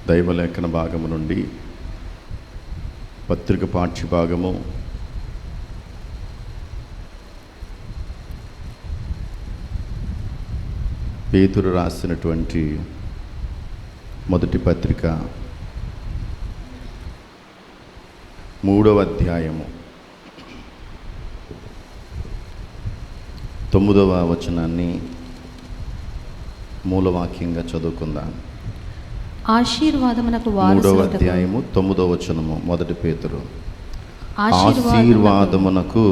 దైవలేఖన భాగము నుండి పత్రిక పాఠ్య భాగము పేతురు రాసినటువంటి మొదటి పత్రిక 3వ అధ్యాయము 9వ వచనాన్ని మూలవాక్యంగా చదువుకుందాం. ఆశీర్వాదమునకు 3వ అధ్యాయము 9వ వచనము. మొదటి పేతురు. ఆశీర్వాదమునకు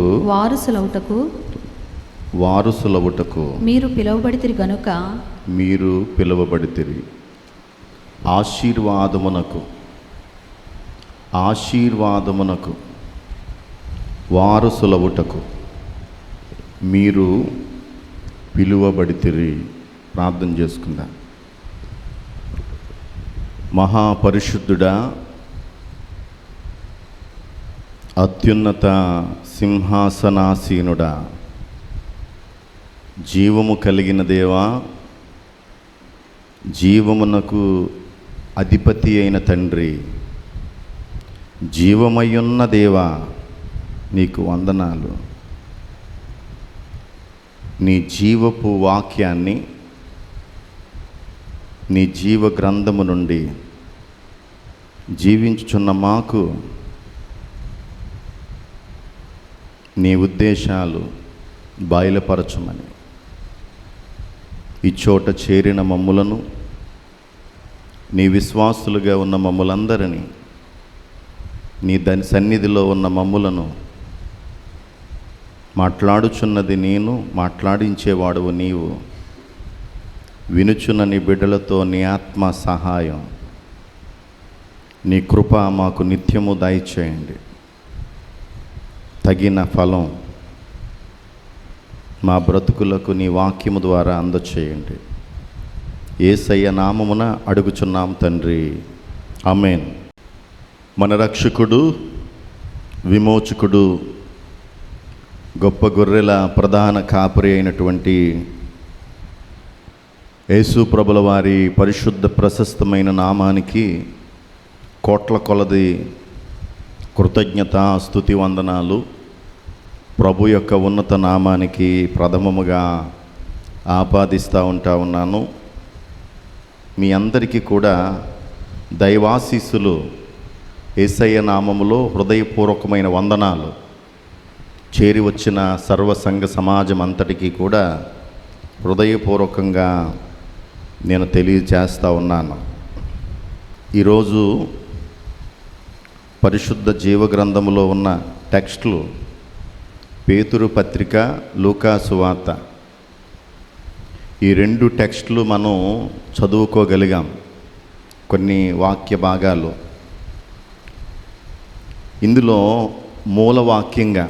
వారసులవుటకు మీరు పిలువబడితిరి గనుక మీరు పిలువబడితిరి. ఆశీర్వాదమునకు వారసులవుటకు మీరు పిలువబడితిరి. ప్రార్థన చేసుకుందాం. మహాపరిశుద్ధుడా, అత్యున్నత సింహాసనాసీనుడా, జీవము కలిగిన దేవా, జీవమునకు అధిపతి అయిన తండ్రి, జీవమయ్యున్న దేవా, నీకు వందనాలు. నీ జీవపు వాక్యాన్ని నీ జీవ గ్రంథము నుండి జీవించుచున్న మాకు నీ ఉద్దేశాలు బయలుపరచమని ఈ చోట చేరిన మమ్ములను, నీ విశ్వాసులుగా ఉన్న మమ్ములందరినీ, నీ దాని సన్నిధిలో ఉన్న మమ్ములను మాట్లాడుచున్నది నేను, మాట్లాడించేవాడువు నీవు. వినుచున్న నీ బిడ్డలతో నీ ఆత్మ సహాయం, నీ కృప మాకు నిత్యము దయచేయండి. తగిన ఫలం మా బ్రతుకులకు నీ వాక్యము ద్వారా అందచేయండి. యేసయ్య నామమున అడుగుచున్నాం తండ్రి, ఆమేన్. మన రక్షకుడు, విమోచకుడు, గొప్ప గొర్రెల ప్రధాన కాపరి అయినటువంటి యేసు ప్రభుల వారి పరిశుద్ధ ప్రశస్తమైన నామానికి కోట్ల కొలది కృతజ్ఞత, స్తుతి, వందనాలు. ప్రభు యొక్క ఉన్నత నామానికి ప్రథమముగా ఆపాదిస్తూ ఉన్నాను. మీ అందరికీ కూడా దైవాశీస్సులు, యేసయ్య నామములో హృదయపూర్వకమైన వందనాలు. చేరి వచ్చిన సర్వసంఘ సమాజం అంతటికీ కూడా హృదయపూర్వకంగా నేను తెలియజేస్తూ ఉన్నాను. ఈరోజు పరిశుద్ధ జీవగ్రంథములో ఉన్న టెక్స్టులు పేతురు పత్రిక, లూకా సువార్త. ఈ 2 టెక్స్టులు మనం చదువుకోగలిగాం. కొన్ని వాక్య భాగాలు ఇందులో మూలవాక్యంగా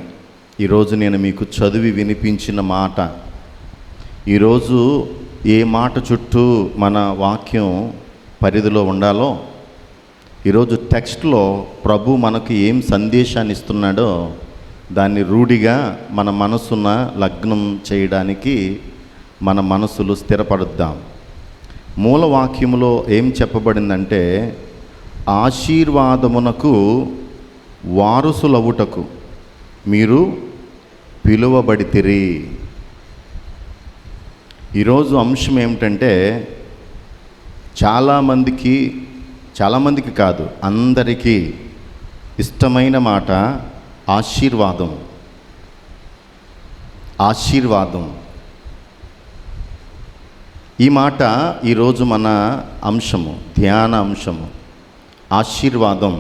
ఈరోజు నేను మీకు చదివి వినిపించిన మాట, ఈరోజు ఏ మాట చుట్టూ మన వాక్యం పరిధిలో ఉండాలో, ఈరోజు టెక్స్ట్లో ప్రభు మనకు ఏం సందేశాన్ని ఇస్తున్నాడో దాన్ని రూఢిగా మన మనసున లగ్నం చేయడానికి మన మనసులు స్థిరపడుద్దాం. మూలవాక్యములో ఏం చెప్పబడిందంటే, ఆశీర్వాదమునకు వారసులవుటకు మీరు పిలువబడితిరి. ఈరోజు అంశం ఏమిటంటే, చాలామందికి కాదు, అందరికీ ఇష్టమైన మాట ఆశీర్వాదం. ఈ మాట ఈరోజు మన అంశము, ధ్యాన అంశము, ఆశీర్వాదం.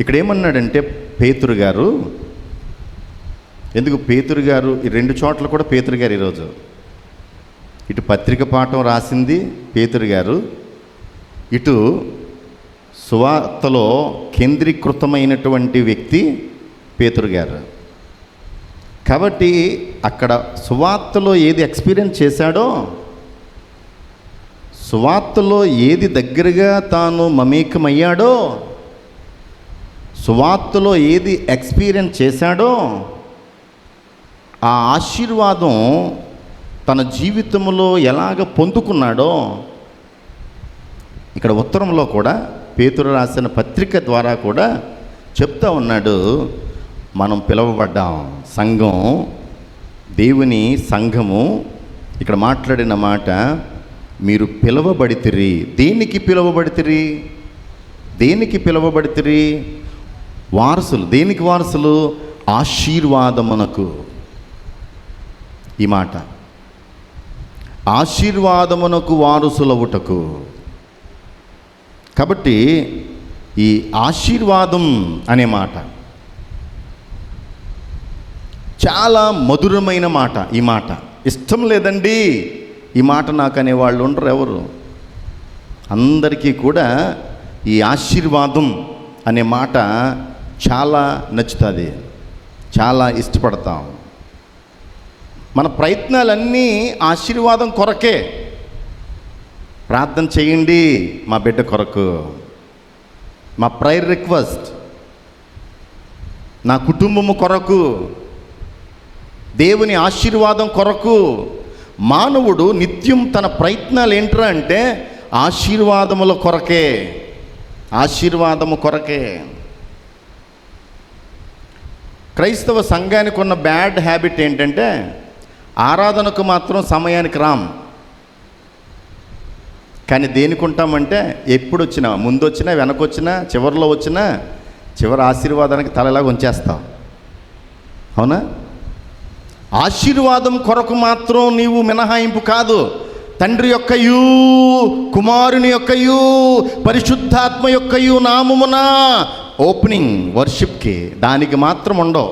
ఇక్కడ ఏమన్నాడంటే పేతురు గారు, ఎందుకు పేతురు గారు, ఈ 2 చోట్ల కూడా పేతురు గారు ఈరోజు ఇటు పత్రిక పాఠం రాసింది పేతురు గారు, ఇటు సువార్తలో కేంద్రీకృతమైనటువంటి వ్యక్తి పేతురు గారు. కాబట్టి అక్కడ సువార్తలో ఏది ఎక్స్పీరియన్స్ చేశాడో, సువార్తలో ఏది దగ్గరగా తాను మమేకమయ్యాడో, సువార్తలో ఏది ఎక్స్పీరియన్స్ చేశాడో, ఆ ఆశీర్వాదం తన జీవితంలో ఎలాగ పొందుకున్నాడో ఇక్కడ ఉత్తరంలో కూడా పేతురు రాసిన పత్రిక ద్వారా కూడా చెప్తా ఉన్నాడు, మనం పిలువబడ్డాం. సంఘం, దేవుని సంఘము ఇక్కడ మాట్లాడిన మాట, మీరు పిలువబడితిరి. దేనికి పిలువబడితిరి? దేనికి పిలువబడితిరి? వారసులు. దేనికి వారసులు? ఆశీర్వాదమునకు. ఈ మాట, ఆశీర్వాదమునకు వారసులవుటకు. కాబట్టి ఈ ఆశీర్వాదం అనే మాట చాలా మధురమైన మాట. ఈ మాట ఇష్టం లేదండి ఈ మాట నాకు అనేవాళ్ళు ఉండరు ఎవరు. అందరికీ కూడా ఈ ఆశీర్వాదం అనే మాట చాలా నచ్చుతుంది, చాలా ఇష్టపడతాం. మన ప్రయత్నాలన్నీ ఆశీర్వాదం కొరకే. ప్రార్థన చేయండి మా బిడ్డ కొరకు, మా ప్రేయర్ రిక్వెస్ట్, నా కుటుంబము కొరకు, దేవుని ఆశీర్వాదం కొరకు. మానవుడు నిత్యం తన ప్రయత్నాలు ఏంట్రా అంటే ఆశీర్వాదముల కొరకే, ఆశీర్వాదము కొరకే. క్రైస్తవ సంఘానికి ఉన్న బ్యాడ్ హ్యాబిట్ ఏంటంటే ఆరాధనకు మాత్రం సమయానికి రాం, కానీ దేనికి ఉంటామంటే ఎప్పుడు వచ్చినా, ముందు వచ్చినా, వెనకొచ్చినా, చివరిలో వచ్చినా, చివరి ఆశీర్వాదానికి తలలాగా ఉంచేస్తాం. అవునా? ఆశీర్వాదం కొరకు మాత్రం నీవు మినహాయింపు కాదు. తండ్రి యొక్కయు, కుమారుని యొక్కయు, పరిశుద్ధాత్మ యొక్కయు నామమున ఓపెనింగ్ వర్షిప్కి, దానికి మాత్రం ఉండవు.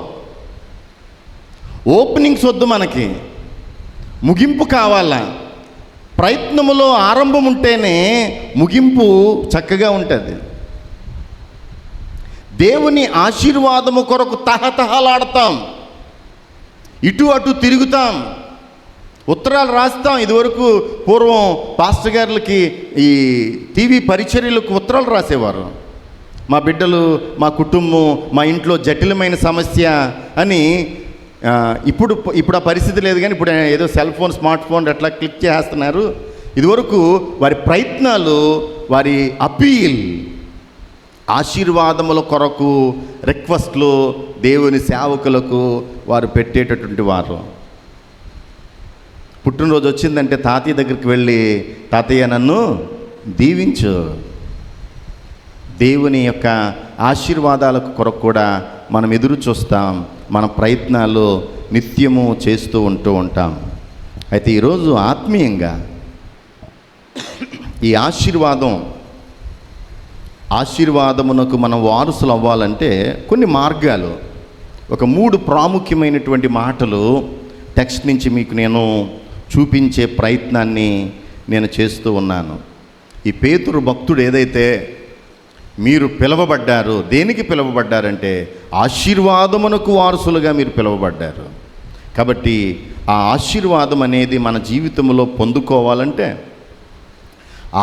ఓపెనింగ్స్ వద్దు మనకి, ముగింపు కావాలా. ప్రయత్నములో ఆరంభం ఉంటేనే ముగింపు చక్కగా ఉంటుంది. దేవుని ఆశీర్వాదము కొరకు తహతహలాడతాం, ఇటు అటు తిరుగుతాం, ఉత్తరాలు రాస్తాం. ఇదివరకు పూర్వం పాస్టర్ గారులకి ఈ టీవీ పరిచర్యలకు ఉత్తరాలు రాసేవారు. మా బిడ్డలు, మా కుటుంబం, మా ఇంట్లో జటిలమైన సమస్య అని. ఇప్పుడు ఆ పరిస్థితి లేదు, కానీ ఇప్పుడు ఏదో సెల్ ఫోన్, స్మార్ట్ ఫోన్ అట్లా క్లిక్ చేస్తున్నారు. ఇదివరకు వారి ప్రయత్నాలు, వారి అపీల్ ఆశీర్వాదముల కొరకు, రిక్వెస్ట్లు దేవుని సేవకులకు వారు పెట్టేటటువంటి వారు. పుట్టినరోజు వచ్చిందంటే తాతయ్య దగ్గరికి వెళ్ళి, తాతయ్య నన్ను దీవించు. దేవుని యొక్క ఆశీర్వాదాలకు కొరకు కూడా మనం ఎదురు చూస్తాం. మన ప్రయత్నాలు నిత్యము చేస్తూ ఉంటాం. అయితే ఈరోజు ఆత్మీయంగా ఈ ఆశీర్వాదమునకు మనం వారసులు అవ్వాలంటే కొన్ని మార్గాలు, ఒక 3 ప్రాముఖ్యమైనటువంటి మాటలు టెక్స్ట్ నుంచి మీకు నేను చూపించే ప్రయత్నాన్ని నేను చేస్తూ ఉన్నాను. ఈ పేతురు భక్తుడు ఏదైతే మీరు పిలువబడ్డారు, దేనికి పిలువబడ్డారంటే ఆశీర్వాదమునకు వారసులుగా మీరు పిలువబడ్డారు. కాబట్టి ఆ ఆశీర్వాదం అనేది మన జీవితంలో పొందుకోవాలంటే,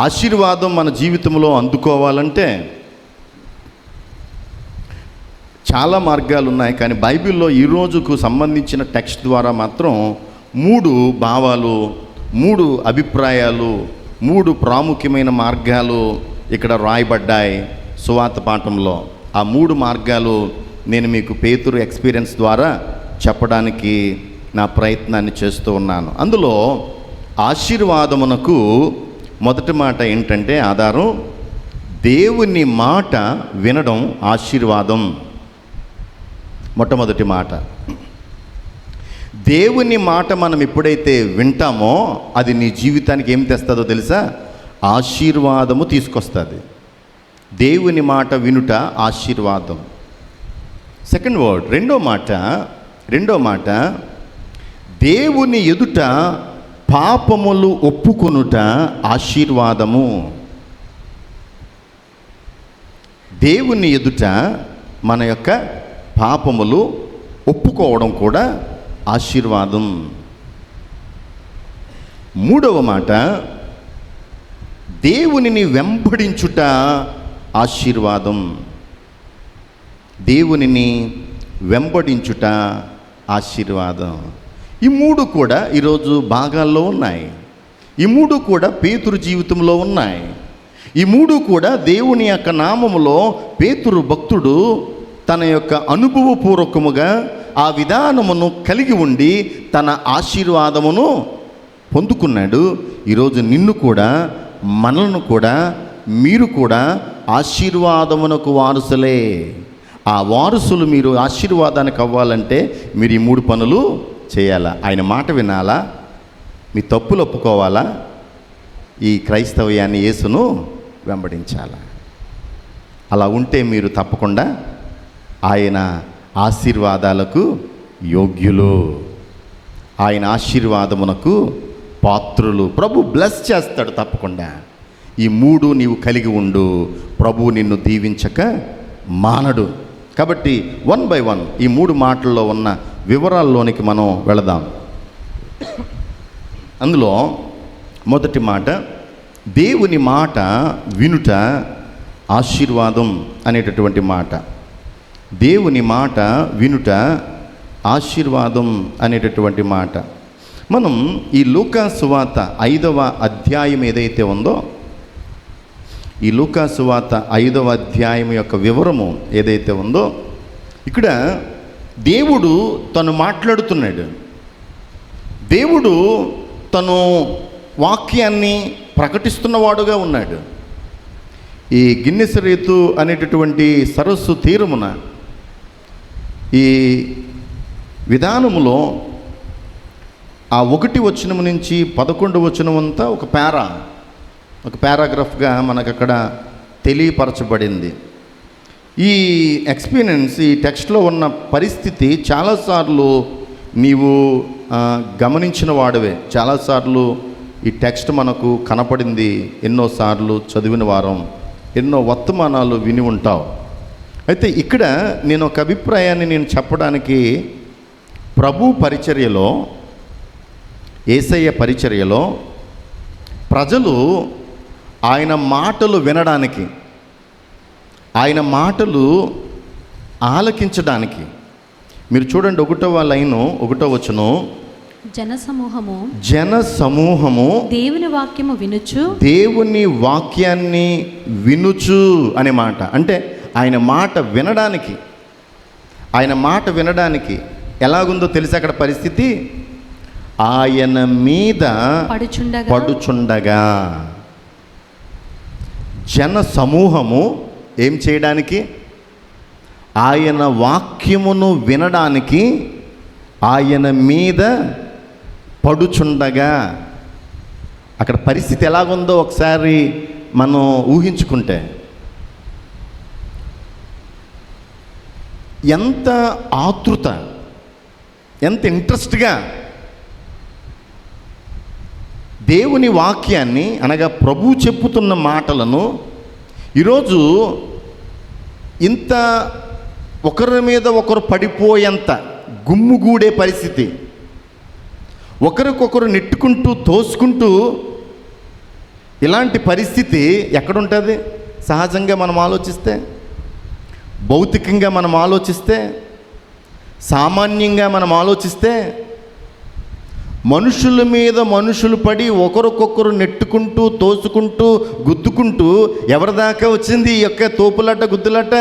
ఆశీర్వాదం మన జీవితంలో అందుకోవాలంటే చాలా మార్గాలు ఉన్నాయి. కానీ బైబిల్లో ఈ రోజుకు సంబంధించిన టెక్స్ట్ ద్వారా మాత్రం 3 భావాలు, 3 అభిప్రాయాలు, 3 ప్రాముఖ్యమైన మార్గాలు ఇక్కడ రాయబడ్డాయి సువార్త పాఠంలో. ఆ 3 మార్గాలు నేను మీకు పేతురు ఎక్స్పీరియన్స్ ద్వారా చెప్పడానికి నా ప్రయత్నాన్ని చేస్తూ ఉన్నాను. అందులో ఆశీర్వాదమునకు మొదటి మాట ఏంటంటే ఆధారం, దేవుని మాట వినడం ఆశీర్వాదం. మొట్టమొదటి మాట, దేవుని మాట మనం ఎప్పుడైతే వింటామో అది నీ జీవితానికి ఏం తెస్తుందో తెలుసా? ఆశీర్వాదము తీసుకొస్తుంది. దేవుని మాట వినుట ఆశీర్వాదం. సెకండ్ వర్డ్, రెండో మాట దేవుని ఎదుట పాపములు ఒప్పుకొనుట ఆశీర్వాదము. దేవుని ఎదుట మన యొక్క పాపములు ఒప్పుకోవడం కూడా ఆశీర్వాదం. మూడవ మాట, దేవునిని వెంబడించుట ఆశీర్వాదం. దేవునిని వెంబడించుట ఆశీర్వాదం. ఈ 3 కూడా ఈరోజు భాగాల్లో ఉన్నాయి. ఈ 3 కూడా పేతురు జీవితంలో ఉన్నాయి. ఈ మూడు కూడా దేవుని యొక్క నామములో పేతురు భక్తుడు తన యొక్క అనుభవపూర్వకముగా ఆ విధానమును కలిగి ఉండి తన ఆశీర్వాదమును పొందుకున్నాడు. ఈరోజు నిన్ను కూడా, మనలను కూడా, మీరు కూడా ఆశీర్వాదమునకు వారసులే. ఆ వారసులు మీరు ఆశీర్వాదానికి అవ్వాలంటే మీరు ఈ మూడు పనులు చేయాలా. ఆయన మాట వినాలా, మీ తప్పులు ఒప్పుకోవాలా, ఈ క్రైస్తవ్యాన్ని యేసును వెంబడించాలా. అలా ఉంటే మీరు తప్పకుండా ఆయన ఆశీర్వాదాలకు యోగ్యులు, ఆయన ఆశీర్వాదమునకు పాత్రులు. ప్రభు బ్లెస్ చేస్తాడు తప్పకుండా. ఈ మూడు నీవు కలిగి ఉండు, ప్రభు నిన్ను దీవించక మానడు. కాబట్టి 1 by 1 ఈ మూడు మాటల్లో ఉన్న వివరాల్లోనికి మనం వెళదాం. అందులో మొదటి మాట, దేవుని మాట వినుట ఆశీర్వాదం అనేటటువంటి మాట. దేవుని మాట వినుట ఆశీర్వాదం అనేటటువంటి మాట. మనం ఈ లూకా సువార్త 5వ అధ్యాయం ఏదైతే ఉందో, ఈ లూకా సువార్త 5వ అధ్యాయం యొక్క వివరము ఏదైతే ఉందో, ఇక్కడ దేవుడు తను మాట్లాడుతున్నాడు. దేవుడు తను వాక్యాన్ని ప్రకటిస్తున్నవాడుగా ఉన్నాడు. ఈ గిన్నెసరేతు అనేటటువంటి సరస్సు తీరమున ఈ విధానములో ఆ 1 వచనం నుంచి 11 వచనం అంతా ఒక పారాగ్రాఫ్గా మనకు అక్కడ తెలియపరచబడింది. ఈ ఎక్స్పీరియన్స్, ఈ టెక్స్ట్లో ఉన్న పరిస్థితి చాలాసార్లు నీవు గమనించిన వాడవే. చాలాసార్లు ఈ టెక్స్ట్ మనకు కనపడింది, ఎన్నోసార్లు చదివిన వారం, ఎన్నో వర్తమానాలు విని ఉంటావు. అయితే ఇక్కడ నేను ఒక అభిప్రాయాన్ని నేను చెప్పడానికి, ప్రభు పరిచర్యలో, యేసయ్య పరిచర్యలో ప్రజలు ఆయన మాటలు వినడానికి, ఆయన మాటలు ఆలకించడానికి, మీరు చూడండి 1వ లైను 1వ వచనం, జన సమూహము దేవుని వాక్యము వినుచు, దేవుని వాక్యాన్ని వినుచు అనే మాట. అంటే ఆయన మాట వినడానికి ఎలాగుందో తెలిసి అక్కడ పరిస్థితి, ఆయన మీద పడుచుండగా జన సమూహము ఏం చేయడానికి, ఆయన వాక్యమును వినడానికి ఆయన మీద పడుచుండగా. అక్కడ పరిస్థితి ఎలాగుందో ఒకసారి మనం ఊహించుకుంటే, ఎంత ఆతృత, ఎంత ఇంట్రెస్ట్గా దేవుని వాక్యాన్ని, అనగా ప్రభు చెప్పుతున్న మాటలను ఈరోజు ఇంత ఒకరి మీద ఒకరు పడిపోయేంత గుమ్ముగూడే పరిస్థితి, ఒకరికొకరు నెట్టుకుంటూ తోసుకుంటూ, ఇలాంటి పరిస్థితి ఎక్కడుంటుంది? సహజంగా మనం ఆలోచిస్తే, భౌతికంగా మనం ఆలోచిస్తే, సామాన్యంగా మనం ఆలోచిస్తే, మనుషుల మీద మనుషులు పడి ఒకరికొకరు నెట్టుకుంటూ తోసుకుంటూ గుద్దుకుంటూ ఎవరి దాకా వచ్చింది ఈ యొక్క తోపులాట గుద్దులాట?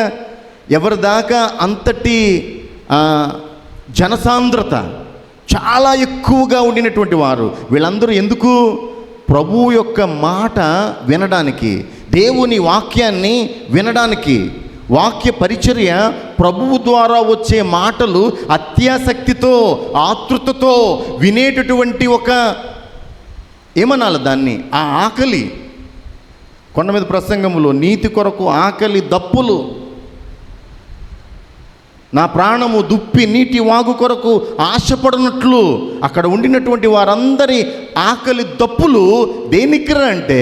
ఎవరి దాకా అంతటి జనసాంద్రత చాలా ఎక్కువగా ఉండినటువంటి వారు వీళ్ళందరూ ఎందుకు? ప్రభువు యొక్క మాట వినడానికి, దేవుని వాక్యాన్ని వినడానికి. వాక్య పరిచర్య, ప్రభువు ద్వారా వచ్చే మాటలు అత్యాసక్తితో, ఆతృతతో వినేటటువంటి ఒక, ఏమనాలి దాన్ని, ఆ ఆకలి. కొండ మీద ప్రసంగములో నీతి కొరకు ఆకలి దప్పులు, నా ప్రాణము దుప్పి నీటి వాగు కొరకు ఆశపడినట్లు, అక్కడ ఉండినటువంటి వారందరి ఆకలి దప్పులు దేనికిరా అంటే,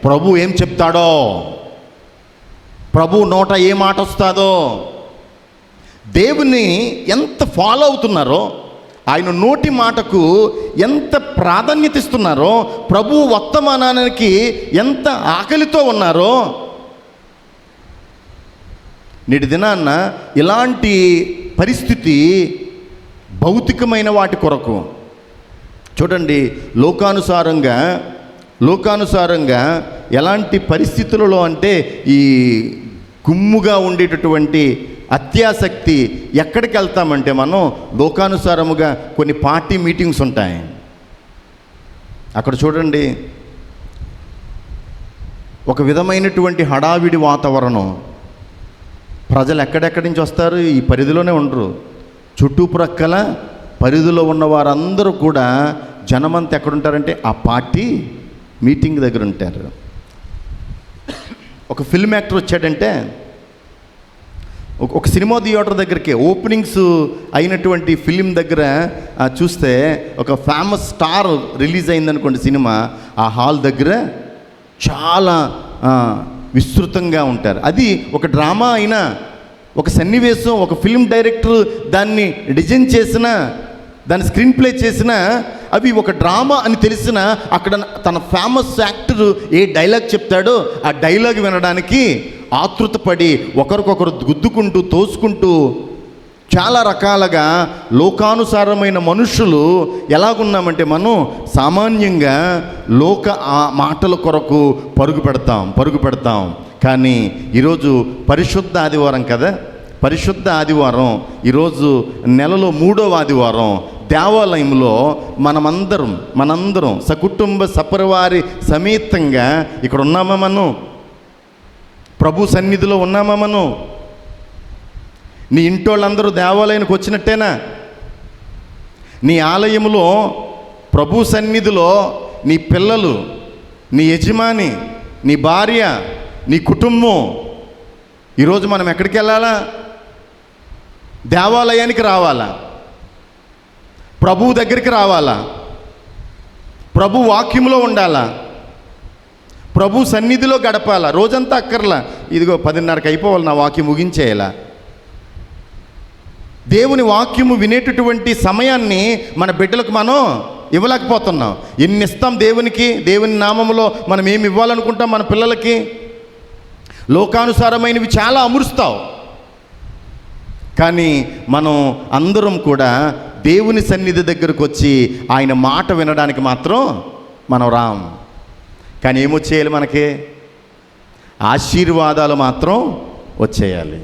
ప్రభు ఏం చెప్తాడో, ప్రభు నోట ఏ మాట వస్తుందో, దేవుని ఎంత ఫాలో అవుతున్నారో, ఆయన నోటి మాటకు ఎంత ప్రాధాన్యత ఇస్తున్నారో, ప్రభు వర్తమానానికి ఎంత ఆకలితో ఉన్నారో. నేటి దినాన్న ఇలాంటి పరిస్థితి భౌతికమైన వాటి కొరకు చూడండి, లోకానుసారంగా ఎలాంటి పరిస్థితులలో అంటే ఈ గుమ్ముగా ఉండేటటువంటి అత్యాసక్తి, ఎక్కడికి వెళ్తామంటే మనం లోకానుసారముగా కొన్ని పార్టీ మీటింగ్స్ ఉంటాయి. అక్కడ చూడండి, ఒక విధమైనటువంటి హడావిడి వాతావరణం. ప్రజలు ఎక్కడెక్కడి నుంచి వస్తారు, ఈ పరిధిలోనే ఉండరు. చుట్టుప్రక్కల పరిధిలో ఉన్న వారందరూ కూడా జనమంతా ఎక్కడుంటారంటే ఆ పార్టీ మీటింగ్ దగ్గర ఉంటారు. ఒక ఫిల్మ్ యాక్టర్ వచ్చాడంటే ఒక సినిమా థియేటర్ దగ్గరికి ఓపెనింగ్స్ అయినటువంటి ఫిలిం దగ్గర చూస్తే ఒక ఫేమస్ స్టార్ రిలీజ్ అయిందనుకోండి సినిమా, ఆ హాల్ దగ్గర చాలా విస్తృతంగా ఉంటారు. అది ఒక డ్రామా అయినా, ఒక సన్నివేశం, ఒక ఫిల్మ్ డైరెక్టర్ దాన్ని డిజైన్ చేసిన, దాన్ని స్క్రీన్ ప్లే చేసిన, అవి ఒక డ్రామా అని తెలిసిన అక్కడ తన ఫేమస్ యాక్టర్ ఏ డైలాగ్ చెప్తాడో ఆ డైలాగ్ వినడానికి ఆతృతపడి ఒకరికొకరు గుద్దుకుంటూ తోసుకుంటూ చాలా రకాలుగా లోకానుసారమైన మనుషులు ఎలాగున్నామంటే మనం సామాన్యంగా లోక మాటల కొరకు పరుగు పెడతాం. కానీ ఈరోజు పరిశుద్ధ ఆదివారం కదా, పరిశుద్ధ ఆదివారం, ఈరోజు నెలలో 3వ ఆదివారం. దేవాలయంలో మనందరం సకుటుంబ సపరివారి సమేతంగా ఇక్కడ ఉన్నామా? మనం ప్రభు సన్నిధిలో ఉన్నామా? మనం నీ ఇంటోళ్ళందరూ దేవాలయానికి వచ్చినట్టేనా? నీ ఆలయంలో ప్రభు సన్నిధిలో నీ పిల్లలు, నీ యజమాని, నీ భార్య, నీ కుటుంబం, ఈరోజు మనం ఎక్కడికి వెళ్ళాలా? దేవాలయానికి రావాలా? ప్రభువు దగ్గరికి రావాలా? ప్రభు వాక్యంలో ఉండాలా? ప్రభు సన్నిధిలో గడపాలా? రోజంతా అక్కర్లా, ఇదిగో 10:30కి అయిపోవాలి, నా వాక్యం ముగించేయాలా? దేవుని వాక్యము వినేటటువంటి సమయాన్ని మన బిడ్డలకు మనం ఇవ్వలేకపోతున్నాం. ఎన్ని ఇస్తాం దేవునికి? దేవుని నామములో మనం ఏమి ఇవ్వాలనుకుంటాం మన పిల్లలకి? లోకానుసారమైనవి చాలా అమరుస్తావు. కానీ మనం అందరం కూడా దేవుని సన్నిధి దగ్గరకు వచ్చి ఆయన మాట వినడానికి మాత్రం మనం రాం. కానీ ఏమొచ్చేయాలి మనకి? ఆశీర్వాదాలు మాత్రం వచ్చేయాలి,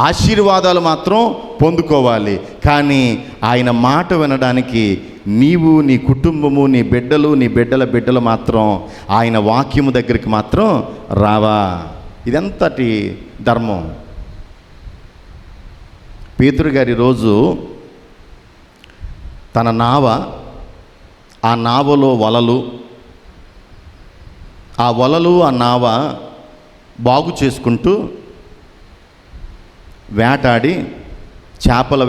ఆశీర్వాదాలు మాత్రం పొందుకోవాలి. కానీ ఆయన మాట వినడానికి నీవు, నీ కుటుంబము, నీ బిడ్డలు, నీ బిడ్డల బిడ్డలు మాత్రం ఆయన వాక్యము దగ్గరికి మాత్రం రావా? ఇదెంతటి ధర్మం. పేతురు గారి రోజు తన నావ, ఆ నావలో వలలు, ఆ వలలు, ఆ నావ బాగు చేసుకుంటూ వేటాడి, చేపల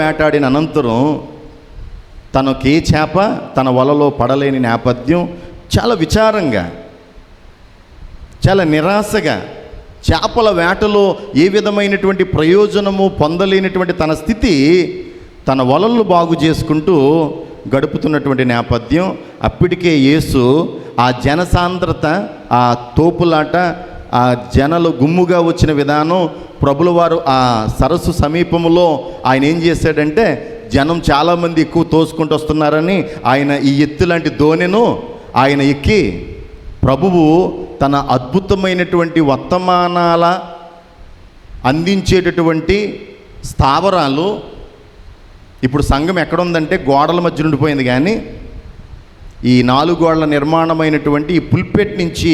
వేటాడిన అనంతరం తనకే చేప తన వలలో పడలేని నేపథ్యం, చాలా విచారంగా, చాలా నిరాశగా, చేపల వేటలో ఏ విధమైనటువంటి ప్రయోజనము పొందలేనటువంటి తన స్థితి, తన వలలు బాగు చేసుకుంటూ గడుపుతున్నటువంటి నేపథ్యం. అప్పటికే యేసు ఆ జనసాంద్రత, ఆ తోపులాట, ఆ జనలు గుమ్ముగా వచ్చిన విధానం, ప్రభుల వారు ఆ సరస్సు సమీపంలో ఆయన ఏం చేశాడంటే, జనం చాలామంది ఎక్కువ తోసుకుంటూ వస్తున్నారని ఆయన ఈ ఎత్తు లాంటి దోణెను ఆయన ఎక్కి ప్రభువు తన అద్భుతమైనటువంటి వర్తమానాల అందించేటటువంటి స్థావరాలు. ఇప్పుడు సంఘం ఎక్కడుందంటే గోడల మధ్య ఉండిపోయింది, కానీ ఈ 4 గోడల నిర్మాణమైనటువంటి ఈ పుల్పెట్ నుంచి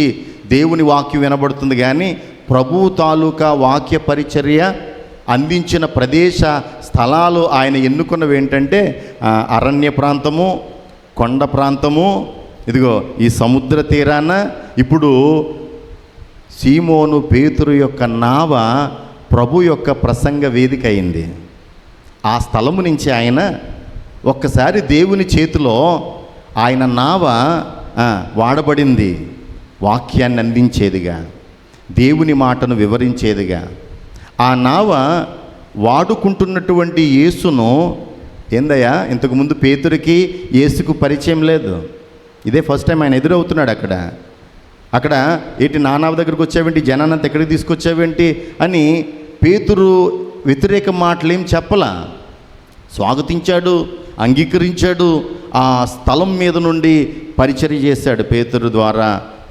దేవుని వాక్యం వినబడుతుంది. కానీ ప్రభువు తాలూకా వాక్య పరిచర్య అందించిన ప్రదేశ స్థలాలు ఆయన ఎన్నుకున్నవి ఏంటంటే అరణ్య ప్రాంతము, కొండ ప్రాంతము, ఇదిగో ఈ సముద్ర తీరాన. ఇప్పుడు సీమోను పేతురు యొక్క నావ ప్రభు యొక్క ప్రసంగ వేదిక అయింది. ఆ స్థలము నుంచి ఆయన ఒక్కసారి దేవుని చేతిలో ఆయన నావ వాడబడింది, వాక్యాన్ని అందించేదిగా, దేవుని మాటను వివరించేదిగా. ఆ నావ వాడుకుంటున్నటువంటి యేసును, ఏందయ్యా ఇంతకుముందు పేతురికి యేసుకు పరిచయం లేదు, ఇదే ఫస్ట్ టైం ఆయన ఎదురవుతున్నాడు. అక్కడ ఏంటి నా నావ దగ్గరికి వచ్చావేంటి, జనానంత ఎక్కడికి తీసుకొచ్చావేంటి అని పేతురు వ్యతిరేక మాటలేం చెప్పలా, స్వాగతించాడు, అంగీకరించాడు. ఆ స్థలం మీద నుండి పరిచర్య చేశాడు పేతురు ద్వారా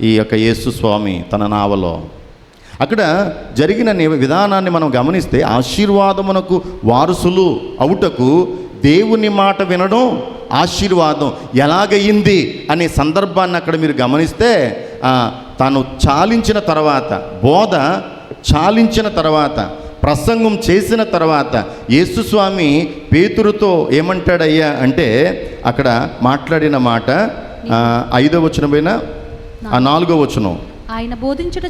ఈ యొక్క యేసు స్వామి తన నావలో. అక్కడ జరిగిన విధానాన్ని మనం గమనిస్తే ఆశీర్వాదమునకు వారసులు అవుటకు దేవుని మాట వినడం ఆశీర్వాదం ఎలాగయింది అనే సందర్భాన్ని అక్కడ మీరు గమనిస్తే తాను చాలించిన తర్వాత, బోధ చాలించిన తర్వాత, ప్రసంగం చేసిన తర్వాత యేసుస్వామి పేతురుతో ఏమంటాడయ్యా అంటే అక్కడ మాట్లాడిన మాట 5వ వచనం పైన 4వ వచనం. ఆయన బోధించుట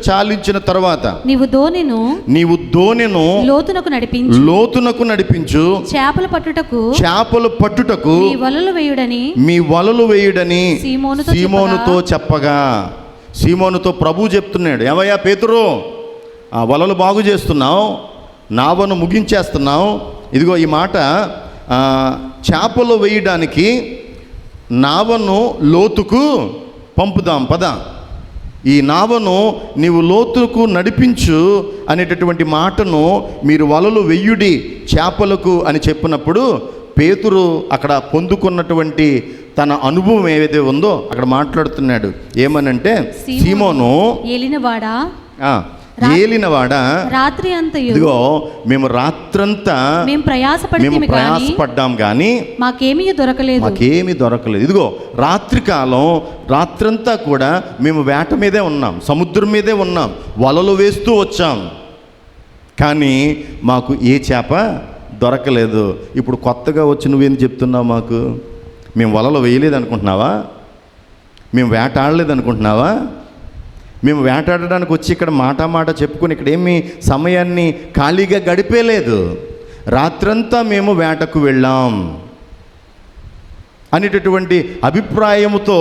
చాలించిన తర్వాత నీవు దోణిను లోతునకు నడిపించు చేపలు పట్టుటకు మీ వలలు వేయుడని సీమోనుతో చెప్పగా, సీమోనుతో ప్రభు చెప్తున్నాడు, ఏమయ్యా పేతురు, వలలు బాగు చేస్తున్నావు, నావను ముగించేస్తున్నావు, ఇదిగో ఈ మాట చేపలు వేయడానికి నావను లోతుకు పంపుదాం పద, ఈ నావను నీవు లోతుకు నడిపించు అనేటటువంటి మాటను మీరు వలలు వెయ్యుడి చేపలకు అని చెప్పినప్పుడు పేతురు అక్కడ పొందుకున్నటువంటి తన అనుభవం ఏదైతే ఉందో అక్కడ మాట్లాడుతున్నాడు. ఏమనంటే, సీమోను ఏలినవాడా, రాత్రి అంతా ఇదిగో మేము రాత్రంతా మేము ప్రయాసపడ్డాం కానీ మాకేమీ దొరకలేదు. ఇదిగో రాత్రంతా కూడా మేము వేట మీదే ఉన్నాం, సముద్రం మీదే ఉన్నాం, వలలు వేస్తూ వచ్చాం, కానీ మాకు ఏ చేప దొరకలేదు. ఇప్పుడు కొత్తగా వచ్చి నువ్వేం చెప్తున్నావు? మాకు మేము వలలు వేయలేదు అనుకుంటున్నావా? మేము వేటాడలేదు అనుకుంటున్నావా? మేము వేటాడడానికి వచ్చి ఇక్కడ మాట చెప్పుకొని ఇక్కడ ఏమీ సమయాన్ని ఖాళీగా గడిపేలేదు, రాత్రంతా మేము వేటకు వెళ్ళాం అనేటటువంటి అభిప్రాయముతో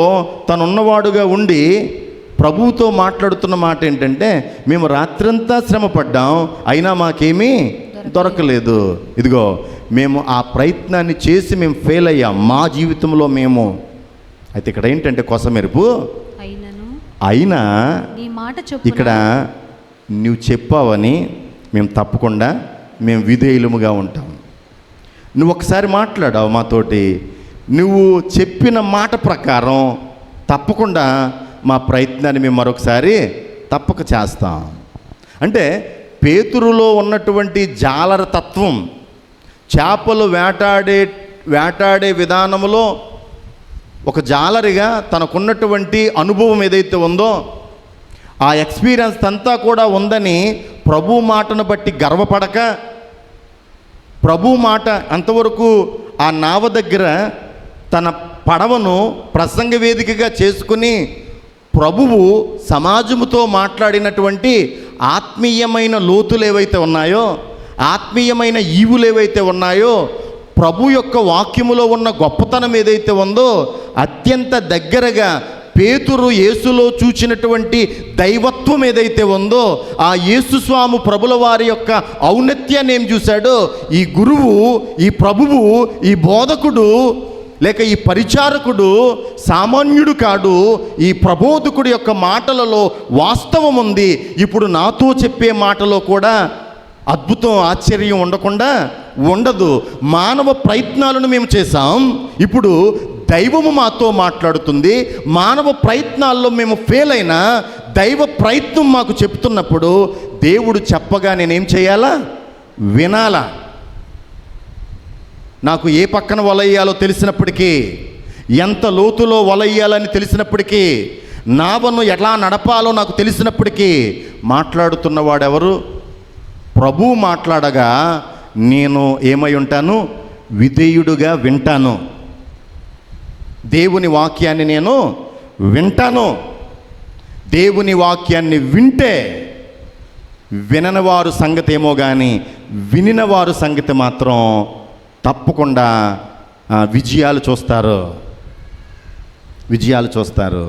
తనున్నవాడుగా ఉండి ప్రభువుతో మాట్లాడుతున్న మాట ఏంటంటే, మేము రాత్రంతా శ్రమపడ్డాం అయినా మాకేమీ దొరకలేదు. ఇదిగో మేము ఆ ప్రయత్నాన్ని చేసి మేము ఫెయిల్ అయ్యాం మా జీవితంలో మేము. అయితే ఇక్కడ ఏంటంటే కొసమెరుపు, అయినా ఇక్కడ నువ్వు చెప్పావని మేము తప్పకుండా మేము విధేయులముగా ఉంటాం. నువ్వు ఒకసారి మాట్లాడావు మాతోటి, నువ్వు చెప్పిన మాట ప్రకారం తప్పకుండా మా ప్రయత్నాన్ని మేము మరొకసారి తప్పక చేస్తాం. అంటే పేతురులో ఉన్నటువంటి జాలర తత్వం, చేపలు వేటాడే విధానములో ఒక జాలరిగా తనకున్నటువంటి అనుభవం ఏదైతే ఉందో ఆ ఎక్స్పీరియన్స్ అంతా కూడా ఉందని ప్రభు మాటను బట్టి గర్వపడక, ప్రభు మాట అంతవరకు ఆ నావ దగ్గర తన పడవను ప్రసంగ వేదికగా చేసుకుని ప్రభువు సమాజముతో మాట్లాడినటువంటి ఆత్మీయమైన లోతులు ఏవైతే ఉన్నాయో, ఆత్మీయమైన ఈవులు ఏవైతే ఉన్నాయో, ప్రభు యొక్క వాక్యములో ఉన్న గొప్పతనం ఏదైతే ఉందో అత్యంత దగ్గరగా పేతురు యేసులో చూచినటువంటి దైవత్వం ఏదైతే ఉందో ఆ యేసుస్వామి ప్రభుల వారి యొక్క ఔన్నత్యాన్ని ఏం చూశాడో, ఈ గురువు, ఈ ప్రభువు, ఈ బోధకుడు లేక ఈ పరిచారకుడు సామాన్యుడు కాడు, ఈ ప్రబోధకుడి యొక్క మాటలలో వాస్తవం ఉంది. ఇప్పుడు నాతో చెప్పే మాటలో కూడా అద్భుతం, ఆశ్చర్యం ఉండకుండా ఉండదు. మానవ ప్రయత్నాలను మేము చేశాం, ఇప్పుడు దైవము మాతో మాట్లాడుతుంది. మానవ ప్రయత్నాల్లో మేము ఫెయిల్ అయినా దైవ ప్రయత్నం మాకు చెప్తున్నప్పుడు దేవుడు చెప్పగా నేనేం చేయాలా? వినాలా. నాకు ఏ పక్కన వలయ్యాలో తెలిసినప్పటికీ, ఎంత లోతులో వలయ్యాలని తెలిసినప్పటికీ, నావను ఎలా నడపాలో నాకు తెలిసినప్పటికీ మాట్లాడుతున్నవాడెవరు? ప్రభువు మాట్లాడగా నేను ఏమై ఉంటాను? విధేయుడుగా వింటాను. దేవుని వాక్యాన్ని నేను వింటాను. దేవుని వాక్యాన్ని వింటే వినని వారు సంగతి ఏమో కానీ వినిన వారు సంగతి మాత్రం తప్పకుండా విజయాలు చూస్తారు.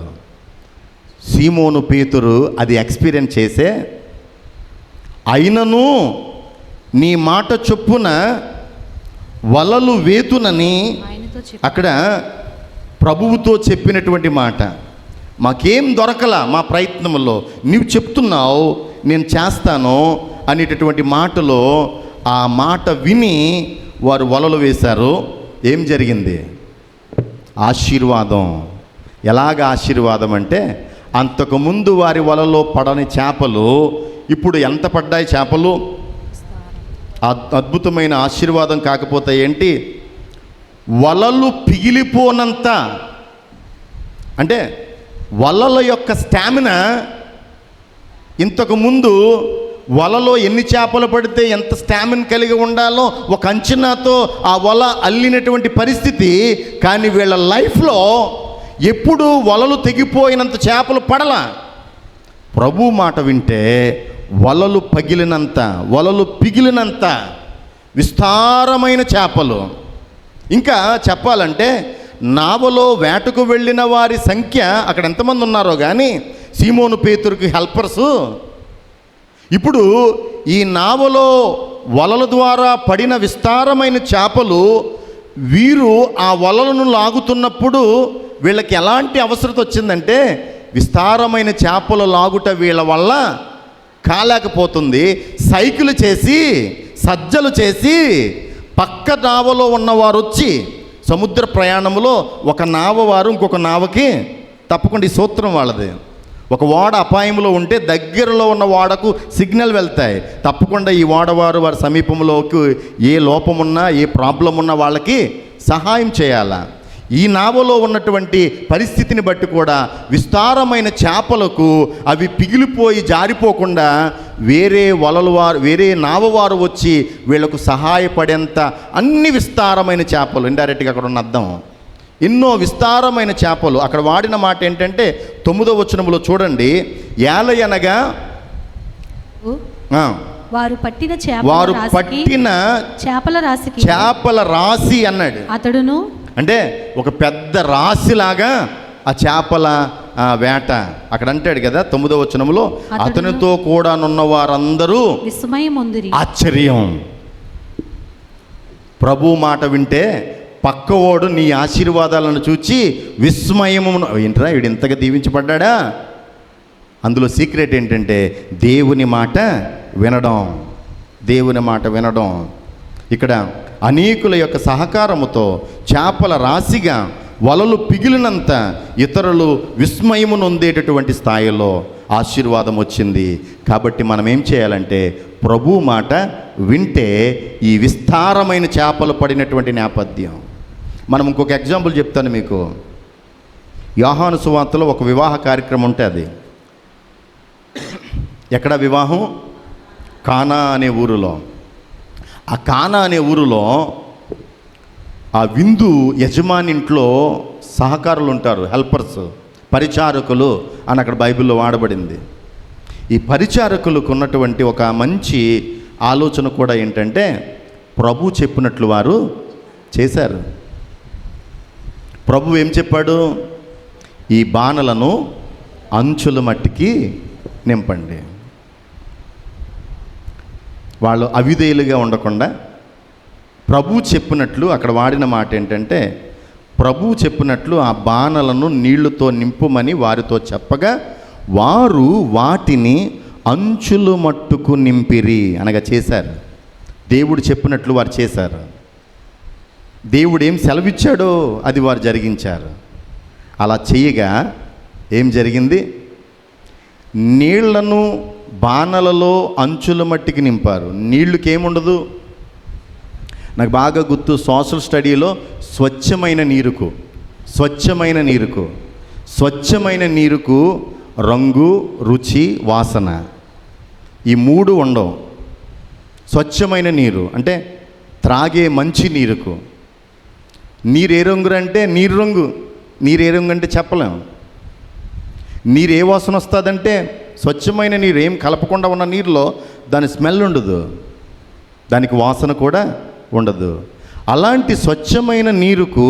సీమోను పేతురు అది ఎక్స్పీరియన్స్ చేసే, అయినను నీ మాట చొప్పున వలలు వేతునని అక్కడ ప్రభువుతో చెప్పినటువంటి మాట. మాకేం దొరకలా మా ప్రయత్నంలో, నీవు చెప్తున్నావు నేను చేస్తాను అనేటటువంటి మాటలో ఆ మాట విని వారు వలలు వేశారు. ఏం జరిగింది? ఆశీర్వాదం. ఎలాగ ఆశీర్వాదం అంటే, అంతకుముందు వారి వలలో పడని చేపలు ఇప్పుడు ఎంత పడ్డాయి చేపలు? అద్భుతమైన ఆశీర్వాదం. కాకపోతే ఏంటి, వలలు పిగిలిపోనంత, అంటే వలల యొక్క స్టామినా ఇంతకుముందు వలలో ఎన్ని చేపలు పడితే ఎంత స్టామినా కలిగి ఉండాలో ఒక అంచనాతో ఆ వల అల్లినటువంటి పరిస్థితి. కానీ వీళ్ళ లైఫ్లో ఎప్పుడు వలలు తెగిపోయినంత చేపలు పడలా. ప్రభు మాట వింటే వలలు పగిలినంత, వలలు పిగిలినంత విస్తారమైన చేపలు. ఇంకా చెప్పాలంటే నావలో వేటకు వెళ్ళిన వారి సంఖ్య అక్కడ ఎంతమంది ఉన్నారో కానీ సీమోను పేతురుకి హెల్పర్సు. ఇప్పుడు ఈ నావలో వలల ద్వారా పడిన విస్తారమైన చేపలు, వీరు ఆ వలలను లాగుతున్నప్పుడు వీళ్ళకి ఎలాంటి అవసరత వచ్చిందంటే, విస్తారమైన చేపలు లాగుట వీళ్ళ వల్ల కాలేకపోతుంది. సైకిల్ చేసి, సజ్జలు చేసి పక్క నావలో ఉన్నవారు వచ్చి, సముద్ర ప్రయాణంలో ఒక నావ వారు ఇంకొక నావకి, తప్పకుండా ఈ సూత్రం వాళ్ళది, ఒక ఓడ అపాయంలో ఉంటే దగ్గరలో ఉన్న ఓడకు సిగ్నల్ వెళ్తాయి. తప్పకుండా ఈ ఓడవారు వారి సమీపంలోకి ఏ లోపమున్నా ఏ ప్రాబ్లం ఉన్నా వాళ్ళకి సహాయం చేయాలా. ఈ నావలో ఉన్నటువంటి పరిస్థితిని బట్టి కూడా విస్తారమైన చేపలకు అవి పిగిలిపోయి జారిపోకుండా వేరే నావవారు వచ్చి వీళ్ళకు సహాయపడేంత అన్ని విస్తారమైన చేపలు. ఇండైరెక్ట్గా అక్కడ ఉన్న అర్థం, ఎన్నో విస్తారమైన చేపలు. అక్కడ వాడిన మాట ఏంటంటే 9వ వచనంలో చూడండి, ఏలయనగా వారు పట్టిన చేపల రాశి అన్నాడు. అతడును అంటే ఒక పెద్ద రాశిలాగా ఆ చేపల వేట. అక్కడ అంటాడు కదా 9వ వచనంలో, అతనితో కూడా నున్న వారందరూ విస్మయముందిరి, ఆశ్చర్యం. ప్రభు మాట వింటే పక్కవాడు నీ ఆశీర్వాదాలను చూచి విస్మయము, ఏంట్రా వీడు ఇంతగా దీవించబడ్డా. అందులో సీక్రెట్ ఏంటంటే దేవుని మాట వినడం, దేవుని మాట వినడం. ఇక్కడ అనేకుల యొక్క సహకారముతో చేపల రాశిగా వలలు పిగిలినంత ఇతరులు విస్మయము నొందేటటువంటి స్థాయిలో ఆశీర్వాదం వచ్చింది. కాబట్టి మనం ఏం చేయాలంటే ప్రభు మాట వింటే ఈ విస్తారమైన చేపలు పడినటువంటి నేపథ్యం. మనం ఇంకొక ఎగ్జాంపుల్ చెప్తాను మీకు. యోహాను సువార్తలో ఒక వివాహ కార్యక్రమం ఉంటుంది. ఎక్కడ వివాహం? కానా అనే ఊరిలో. ఆ కానా అనే ఊరిలో ఆ విందు యజమాని ఇంట్లో సహకారులు ఉంటారు, హెల్పర్స్, పరిచారకులు అని అక్కడ బైబిల్లో వాడబడింది. ఈ పరిచారకులకు ఉన్నటువంటి ఒక మంచి ఆలోచన కూడా ఏంటంటే, ప్రభు చెప్పినట్లు వారు చేశారు. ప్రభు ఏం చెప్పాడు? ఈ బాణలను అంచుల మట్టికి నింపండి. వాళ్ళు అవిధేయులుగా ఉండకుండా ప్రభు చెప్పినట్లు, అక్కడ వాడిన మాట ఏంటంటే, ప్రభు చెప్పినట్లు ఆ బాణలను నీళ్లతో నింపుమని వారితో చెప్పగా వారు వాటిని అంచులు మట్టుకు నింపిరి అనగా చేశారు. దేవుడు చెప్పినట్లు వారు చేశారు. దేవుడు ఏం సెలవిచ్చాడో అది వారు జరిగించారు. అలా చేయగా ఏం జరిగింది? నీళ్లను బాణలలో అంచుల మట్టికి నింపారు. నీళ్ళకేముండదు. నాకు బాగా గుర్తు, సోషల్ స్టడీలో స్వచ్ఛమైన నీరుకు రంగు, రుచి, వాసన ఈ మూడు ఉండవు. స్వచ్ఛమైన నీరు అంటే త్రాగే మంచి నీరుకు. నీరు ఏ రంగు అంటే నీరు రంగు, నీరు ఏ రంగు అంటే చెప్పలేము. నీరు ఏ వాసన వస్తుందంటే, స్వచ్ఛమైన నీరు ఏం కలపకుండా ఉన్న నీరులో దాని స్మెల్ ఉండదు, దానికి వాసన కూడా ఉండదు. అలాంటి స్వచ్ఛమైన నీరుకు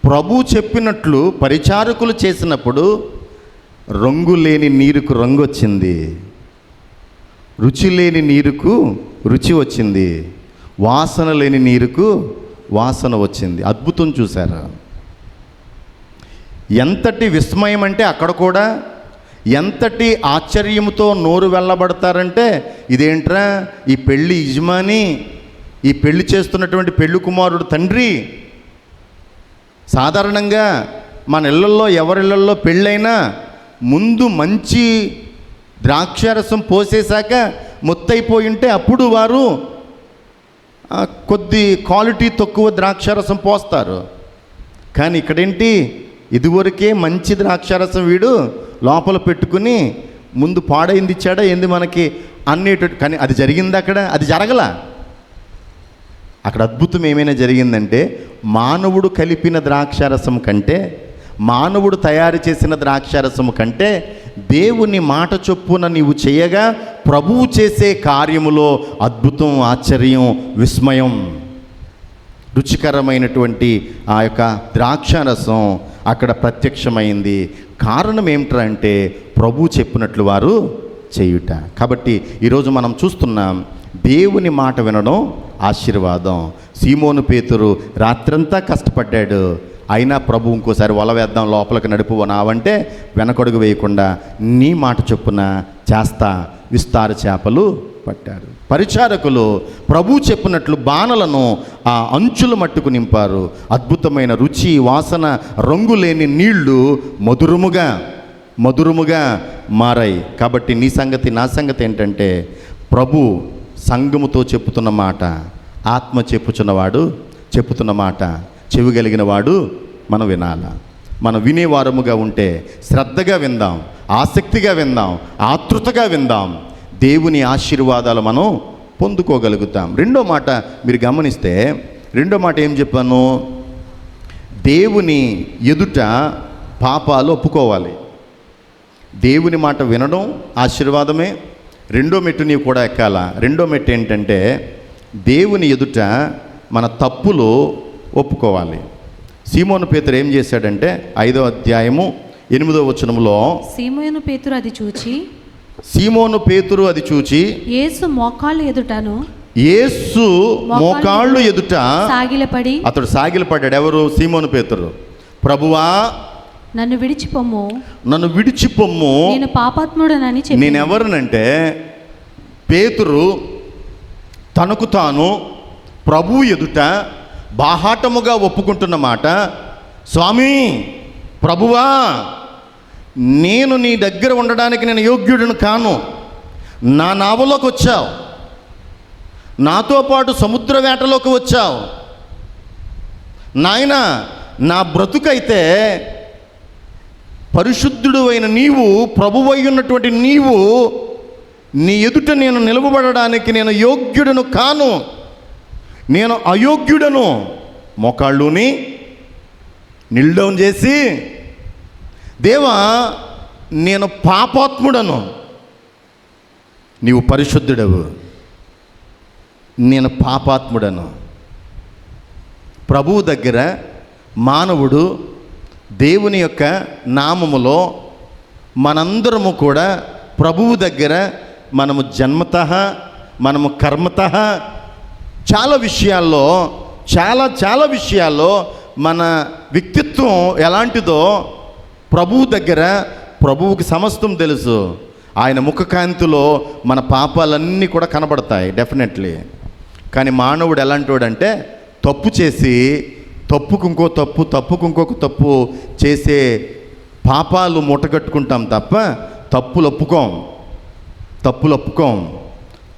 ప్రభు చెప్పినట్లు పరిచారకులు చేసినప్పుడు రంగు లేని నీరుకు రంగు వచ్చింది, రుచి లేని నీరుకు రుచి వచ్చింది, వాసన లేని నీరుకు వాసన వచ్చింది. అద్భుతం చూశారా? ఎంతటి విస్మయం అంటే అక్కడ కూడా ఎంతటి ఆశ్చర్యంతో నోరు వెళ్ళబడతారంటే, ఇదేంట్రా ఈ పెళ్ళి యజమాని, ఈ పెళ్లి చేస్తున్నటువంటి పెళ్లి కుమారుడు తండ్రి సాధారణంగా మన ఇళ్ళల్లో ఎవరిళ్ళల్లో పెళ్ళైనా ముందు మంచి ద్రాక్షారసం పోసేశాక మొత్తైపోయి ఉంటే అప్పుడు వారు కొద్ది క్వాలిటీ తక్కువ ద్రాక్షారసం పోస్తారు. కానీ ఇక్కడేంటి, ఇదివరకే మంచి ద్రాక్షారసం వీడు లోపల పెట్టుకుని ముందు పాడైంది ఇచ్చాడా ఏంది మనకి అన్నేటట్టు. కానీ అది జరిగింది అక్కడ, అది జరగల. అక్కడ అద్భుతం ఏమైనా జరిగిందంటే, మానవుడు కలిపిన ద్రాక్షారసం కంటే, మానవుడు తయారు చేసిన ద్రాక్షారసం కంటే దేవుని మాట చొప్పున నీవు చేయగా ప్రభువు చేసే కార్యములో అద్భుతం, ఆశ్చర్యం, విస్మయం, రుచికరమైనటువంటి ఆ యొక్క ద్రాక్షారసం అక్కడ ప్రత్యక్షమైంది. కారణం ఏమిట్రా అంటే ప్రభువు చెప్పినట్లు వారు చేయుట. కాబట్టి ఈరోజు మనం చూస్తున్నాం, దేవుని మాట వినడం ఆశీర్వాదం. సీమోను పేతురు రాత్రంతా కష్టపడ్డాడు, అయినా ప్రభు ఇంకోసారి వల వేద్దాం లోపలికి నడుపువనావంటే వెనకడుగు వేయకుండా నీ మాట చొప్పున చేస్తా విస్తార చేపలు పట్టారు. పరిచారకులు ప్రభు చెప్పినట్లు బాణలను ఆ అంచుల మట్టుకు నింపారు. అద్భుతమైన రుచి, వాసన, రంగు లేని నీళ్లు మధురముగా మారాయి. కాబట్టి నీ సంగతి, నా సంగతి ఏంటంటే, ప్రభు సంఘముతో చెప్పుతున్న మాట, ఆత్మ చెప్పుతున్న మాట చెవిగలిగిన వాడు మనం వినాల. మనం వినేవారముగా ఉంటే శ్రద్ధగా విందాం, ఆసక్తిగా విందాం, ఆతృతగా విందాం. దేవుని ఆశీర్వాదాలు మనం పొందుకోగలుగుతాం. రెండో మాట మీరు గమనిస్తే, రెండో మాట ఏం చెప్పాను? దేవుని ఎదుట పాపాలు ఒప్పుకోవాలి. దేవుని మాట వినడం ఆశీర్వాదమే. రెండో మెట్టు నీవు కూడా ఎక్కాల. రెండో మెట్టు ఏంటంటే, దేవుని ఎదుట మన తప్పులు ఒప్పుకోవాలి. సీమోను పేతురు ఏం చేశాడంటే 5వ అధ్యాయము 8వ వచనంలో, సీమోను పేతురు అది చూచి యేసు మోకాళ్ళు ఎదుట సాగిలపడి, అతడు సాగిలపడ్డాడు. ఎవరు? సీమోను పేతురు. ప్రభువా, నన్ను విడిచిపొమ్ము, నేను పాపాత్ముడనని చెప్పి. నేను ఎవరినంటే, పేతురు తనకు తాను ప్రభువు ఎదుట బాహాటముగా ఒప్పుకుంటున్న మాట, స్వామి, ప్రభువా, నేను నీ దగ్గర ఉండడానికి నేను యోగ్యుడిని కాను. నా నావలోకి వచ్చావు, నాతో పాటు సముద్ర వేటలోకి వచ్చావు నాయన. నా బ్రతుకైతే పరిశుద్ధుడు అయిన నీవు, ప్రభువై ఉన్నటువంటి నీవు, నీ ఎదుట నేను నిలవబడడానికి నేను యోగ్యుడను కాను, నేను అయోగ్యుడను. మోకాళ్ళుని నిల్ డౌన్ చేసి, దేవా, నేను పాపాత్ముడను, నీవు పరిశుద్ధుడవు, నేను పాపాత్ముడను. ప్రభువు దగ్గర మానవుడు దేవుని యొక్క నామములో మనందరము కూడా ప్రభువు దగ్గర మనము జన్మతః, మనము కర్మతః, చాలా విషయాల్లో మన వ్యక్తిత్వం ఎలాంటిదో ప్రభువు దగ్గర ప్రభువుకి సమస్తం తెలుసు. ఆయన ముఖకాంతిలో మన పాపాలన్నీ కూడా కనబడతాయి డెఫినెట్లీ. కానీ మానవుడు ఎలాంటివాడంటే, తప్పు చేసి తప్పుకు ఇంకొక తప్పు చేసే పాపాలు మూటగట్టుకుంటాం తప్ప తప్పులు ఒప్పుకోం.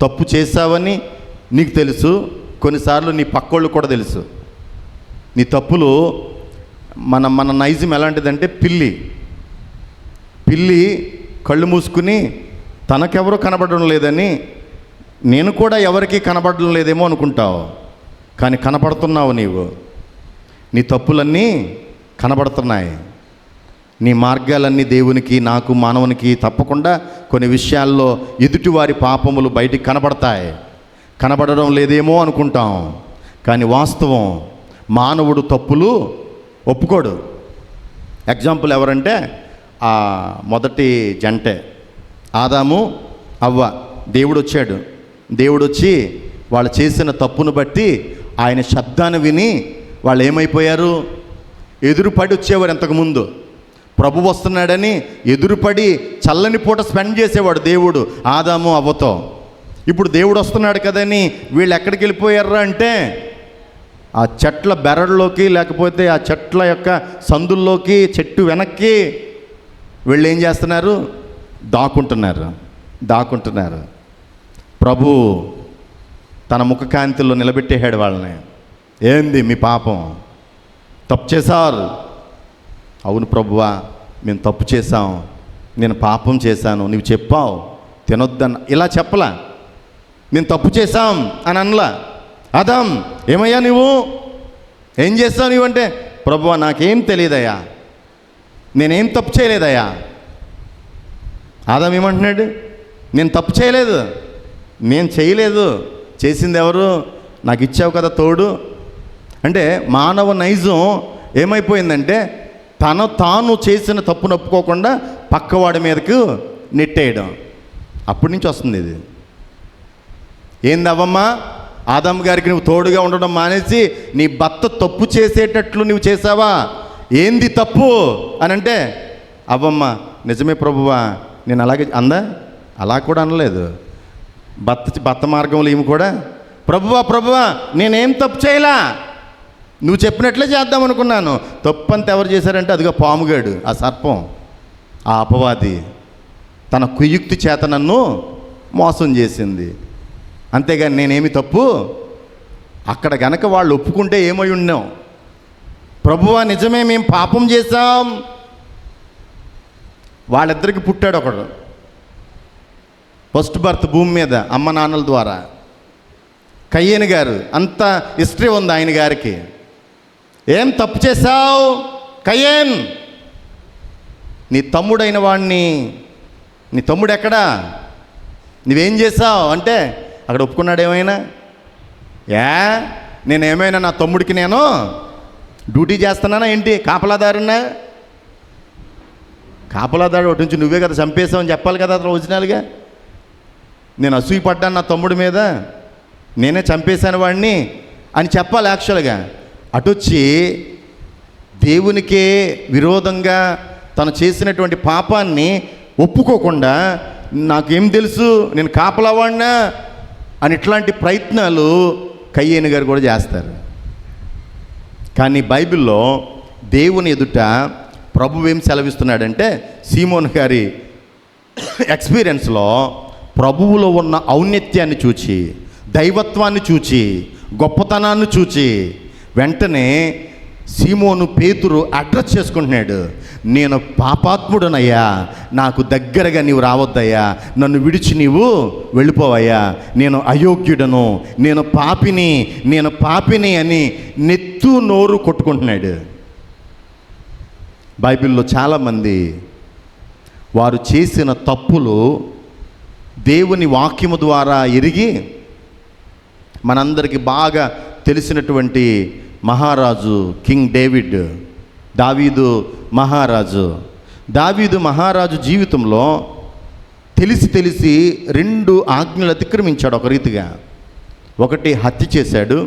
తప్పు చేశావని నీకు తెలుసు, కొన్నిసార్లు నీ పక్కోళ్ళు కూడా తెలుసు నీ తప్పులు. మన నైజం ఎలాంటిదంటే, పిల్లి కళ్ళు మూసుకుని తనకెవరూ కనబడడం లేదని నేను కూడా ఎవరికీ కనబడడం లేదేమో అనుకుంటావు. కానీ కనపడుతున్నావు నీవు. నీ తప్పులన్నీ కనబడుతున్నాయి. నీ మార్గాలన్నీ దేవునికి, నాకు, మానవునికి తప్పకుండా కొన్ని విషయాల్లో ఎదుటివారి పాపములు బయటికి కనబడతాయి. కనబడడం లేదేమో అనుకుంటాం, కానీ వాస్తవం మానవుడు తప్పులు ఒప్పుకోడు. ఎగ్జాంపుల్ ఎవరంటే, ఆ మొదటి జంటే ఆదాము అవ్వ. దేవుడు వచ్చి వాళ్ళు చేసిన తప్పును బట్టి ఆయన శబ్దాన్ని విని వాళ్ళు ఏమైపోయారు? ఎదురుపడి వచ్చేవారు. ఇంతకుముందు ప్రభు వస్తున్నాడని ఎదురుపడి చల్లని పూట స్పెండ్ చేసేవాడు దేవుడు ఆదాము అవ్వతో. ఇప్పుడు దేవుడు వస్తున్నాడు కదని వీళ్ళు ఎక్కడికి వెళ్ళిపోయారా అంటే ఆ చెట్ల బెరడులోకి లేకపోతే ఆ చెట్ల యొక్క సందుల్లోకి చెట్టు వెనక్కి వెళ్ళి ఏం చేస్తున్నారు? దాక్కుంటున్నారు. ప్రభు తన ముఖకాంతిలో నిలబెట్టేశాడు వాళ్ళని. ఏంది మీ పాపం? తప్పు చేశారు. అవును ప్రభువా, మేము తప్పు చేశాం, నేను పాపం చేశాను, నువ్వు చెప్పావు తినొద్దన్న. ఇలా చెప్పలా, మేము తప్పు చేశాం అని అనలా. ఆదాం, ఏమయ్యా నువ్వు ఏం చేస్తావు నువ్వు అంటే, ప్రభువా నాకేం తెలియదయ్యా, నేనేం తప్పు చేయలేదయ్యా. ఆదాం ఏమంటున్నాడు? నేను తప్పు చేయలేదు, నేను చేయలేదు, చేసింది ఎవరు? నాకు ఇచ్చావు కదా తోడు. అంటే మానవ నైజం ఏమైపోయిందంటే తాను చేసిన తప్పును ఒప్పుకోకుండా పక్కవాడి మీదకు నెట్టేయడం. అప్పటి నుంచి వస్తుంది ఇది. ఏంది అవ్వమ్మా, ఆదాం గారికి నువ్వు తోడుగా ఉండడం మానేసి నీ భర్త తప్పు చేసేటట్లు నువ్వు చేసావా? ఏంది తప్పు అని అంటే, అవ్వమ్మ నిజమే ప్రభువా, నేను అలాగే అందా. అలా కూడా అనలేదు. భర్త మార్గంలో ఏమి కూడా, ప్రభువా నేనేం తప్పు చేయలా, నువ్వు చెప్పినట్లే చేద్దాం అనుకున్నాను. తప్పంతా ఎవరు చేశారంటే అదిగో పాముగాడు, ఆ సర్పం, ఆ అపవాది తన కుయుక్తి చేత నన్ను మోసం చేసింది. అంతేగాని నేనేమి తప్పు. అక్కడ గనక వాళ్ళు ఒప్పుకుంటే ఏమై ఉన్నాం? ప్రభువా నిజమే మేము పాపం చేశాం. వాళ్ళిద్దరికి పుట్టాడు ఒకడు, ఫస్ట్ బర్త్ భూమి మీద అమ్మ నాన్నల ద్వారా. కయ్యేను గారు, అంత హిస్టరీ ఉంది ఆయన గారికి. ఏం తప్పు చేశావు కయ్యేన్? నీ తమ్ముడైన వాడిని, నీ తమ్ముడు ఎక్కడా, నువ్వేం చేశావు అంటే అక్కడ ఒప్పుకున్నాడు. ఏమైనా నేనేమైనా నా తమ్ముడికి నేను డ్యూటీ చేస్తున్నానా ఏంటి? కాపలాదారున్నా? కాపలాదారు ఒకటి నుంచి నువ్వే కదా చంపేశావని చెప్పాలి కదా అతను ఒరిజినల్గా. నేను అసూయపడ్డాను నా తమ్ముడి మీద, నేనే చంపేశాను వాడిని అని చెప్పాలి యాక్చువల్గా. అటొచ్చి దేవునికే విరోధంగా తను చేసినటువంటి పాపాన్ని ఒప్పుకోకుండా నాకేం తెలుసు, నేను కాపలావాడినా అని ఇట్లాంటి ప్రయత్నాలు కయ్యేను గారు కూడా చేస్తారు. కానీ బైబిల్లో దేవుని ఎదుట ప్రభువు ఏం సెలవిస్తున్నాడంటే, సీమోన్ గారి ఎక్స్పీరియన్స్లో ప్రభువులో ఉన్న ఔన్నత్యాన్ని చూచి, దైవత్వాన్ని చూచి, గొప్పతనాన్ని చూచి వెంటనే సీమోను పేతురు అడ్రస్ చేసుకుంటున్నాడు. నేను పాపాత్ముడనయ్యా, నాకు దగ్గరగా నీవు రావద్దయ్యా, నన్ను విడిచి నీవు వెళ్ళిపోవయ్యా, నేను అయోగ్యుడను, నేను పాపిని అని నెత్తు నోరు కొట్టుకుంటున్నాడు. బైబిల్లో చాలామంది వారు చేసిన తప్పులు దేవుని వాక్యము ద్వారా ఎరిగి, మనందరికీ బాగా తెలిసినటువంటి మహారాజు కింగ్ డేవిడ్, దావీదు మహారాజు జీవితంలో తెలిసి 2 ఆజ్ఞలు అతిక్రమించాడు ఒక రీతిగా. ఒకటి హత్య చేశాడు,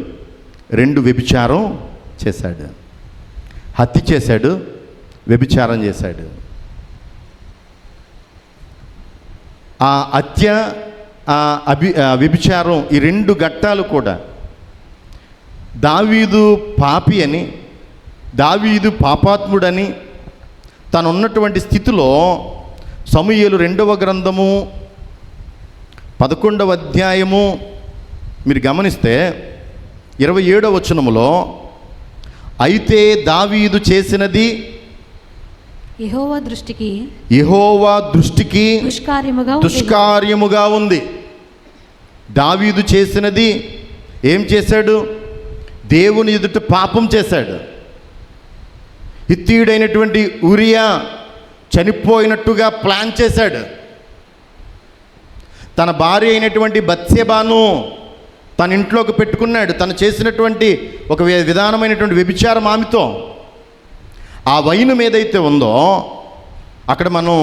2 వ్యభిచారం చేశాడు. హత్య చేశాడు, వ్యభిచారం చేశాడు. ఆ హత్య, వ్యభిచారం, ఈ 2 ఘట్టాలు కూడా దావీదు పాపి అని, దావీదు పాపాత్ముడని తనున్నటువంటి స్థితిలో సమూయేలు 2వ గ్రంథము 11వ అధ్యాయము మీరు గమనిస్తే 27వ వచనములో, అయితే దావీదు చేసినది యెహోవా దృష్టికి దుష్కార్యముగా ఉంది. దావీదు చేసినది ఏం చేశాడు? దేవుని ఎదుట పాపం చేశాడు. హిత్తీయుడైనటువంటి ఉరియా చనిపోయినట్టుగా ప్లాన్ చేశాడు. తన భార్య అయినటువంటి బత్షెబాను తన ఇంట్లోకి పెట్టుకున్నాడు. తను చేసినటువంటి ఒక విధానమైనటువంటి వ్యభిచారం ఆమెతో. ఆ వైను మీదైతే ఉందో అక్కడ మనం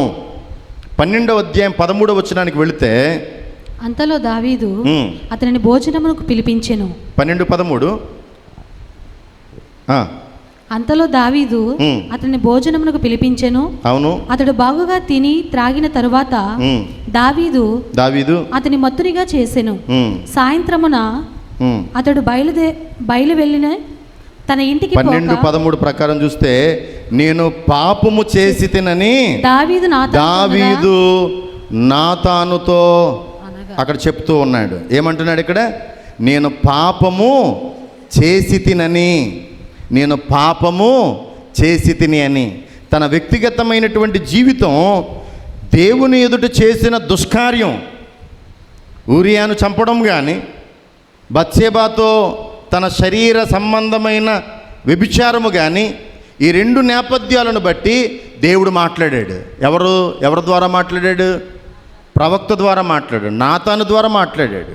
12వ అధ్యాయం 13వ వచనానికి వెళితే, అంతలో దావీదు అతనిని భోజనమునకు పిలిపించెను. 12:13. అంతలో దావీదు అతని భోజనమునకు పిలిపించెను. అవును. అతడు బాగుగా తిని త్రాగిన తరువాత దావీదు అతని మత్తునిగా చేసెను. సాయంత్రమున అతడు బయలు తన ఇంటికి 12-13 ప్రకారం చూస్తే నేను పాపము చేసి తినని దావీదు నాతానుతో అక్కడ చెప్తూ ఉన్నాడు. ఏమంటున్నాడు ఇక్కడ? నేను పాపము చేసి తినని, నేను పాపము చేసి తిని అని. తన వ్యక్తిగతమైనటువంటి జీవితం దేవుని ఎదుట చేసిన దుష్కార్యం, ఊరియాను చంపడం కానీ, బత్షెబాతో తన శరీర సంబంధమైన వ్యభిచారము కానీ, ఈ రెండు నేపథ్యాలను బట్టి దేవుడు మాట్లాడాడు. ఎవరి ద్వారా మాట్లాడాడు? ప్రవక్త ద్వారా మాట్లాడాడు, నాతాను ద్వారా మాట్లాడాడు.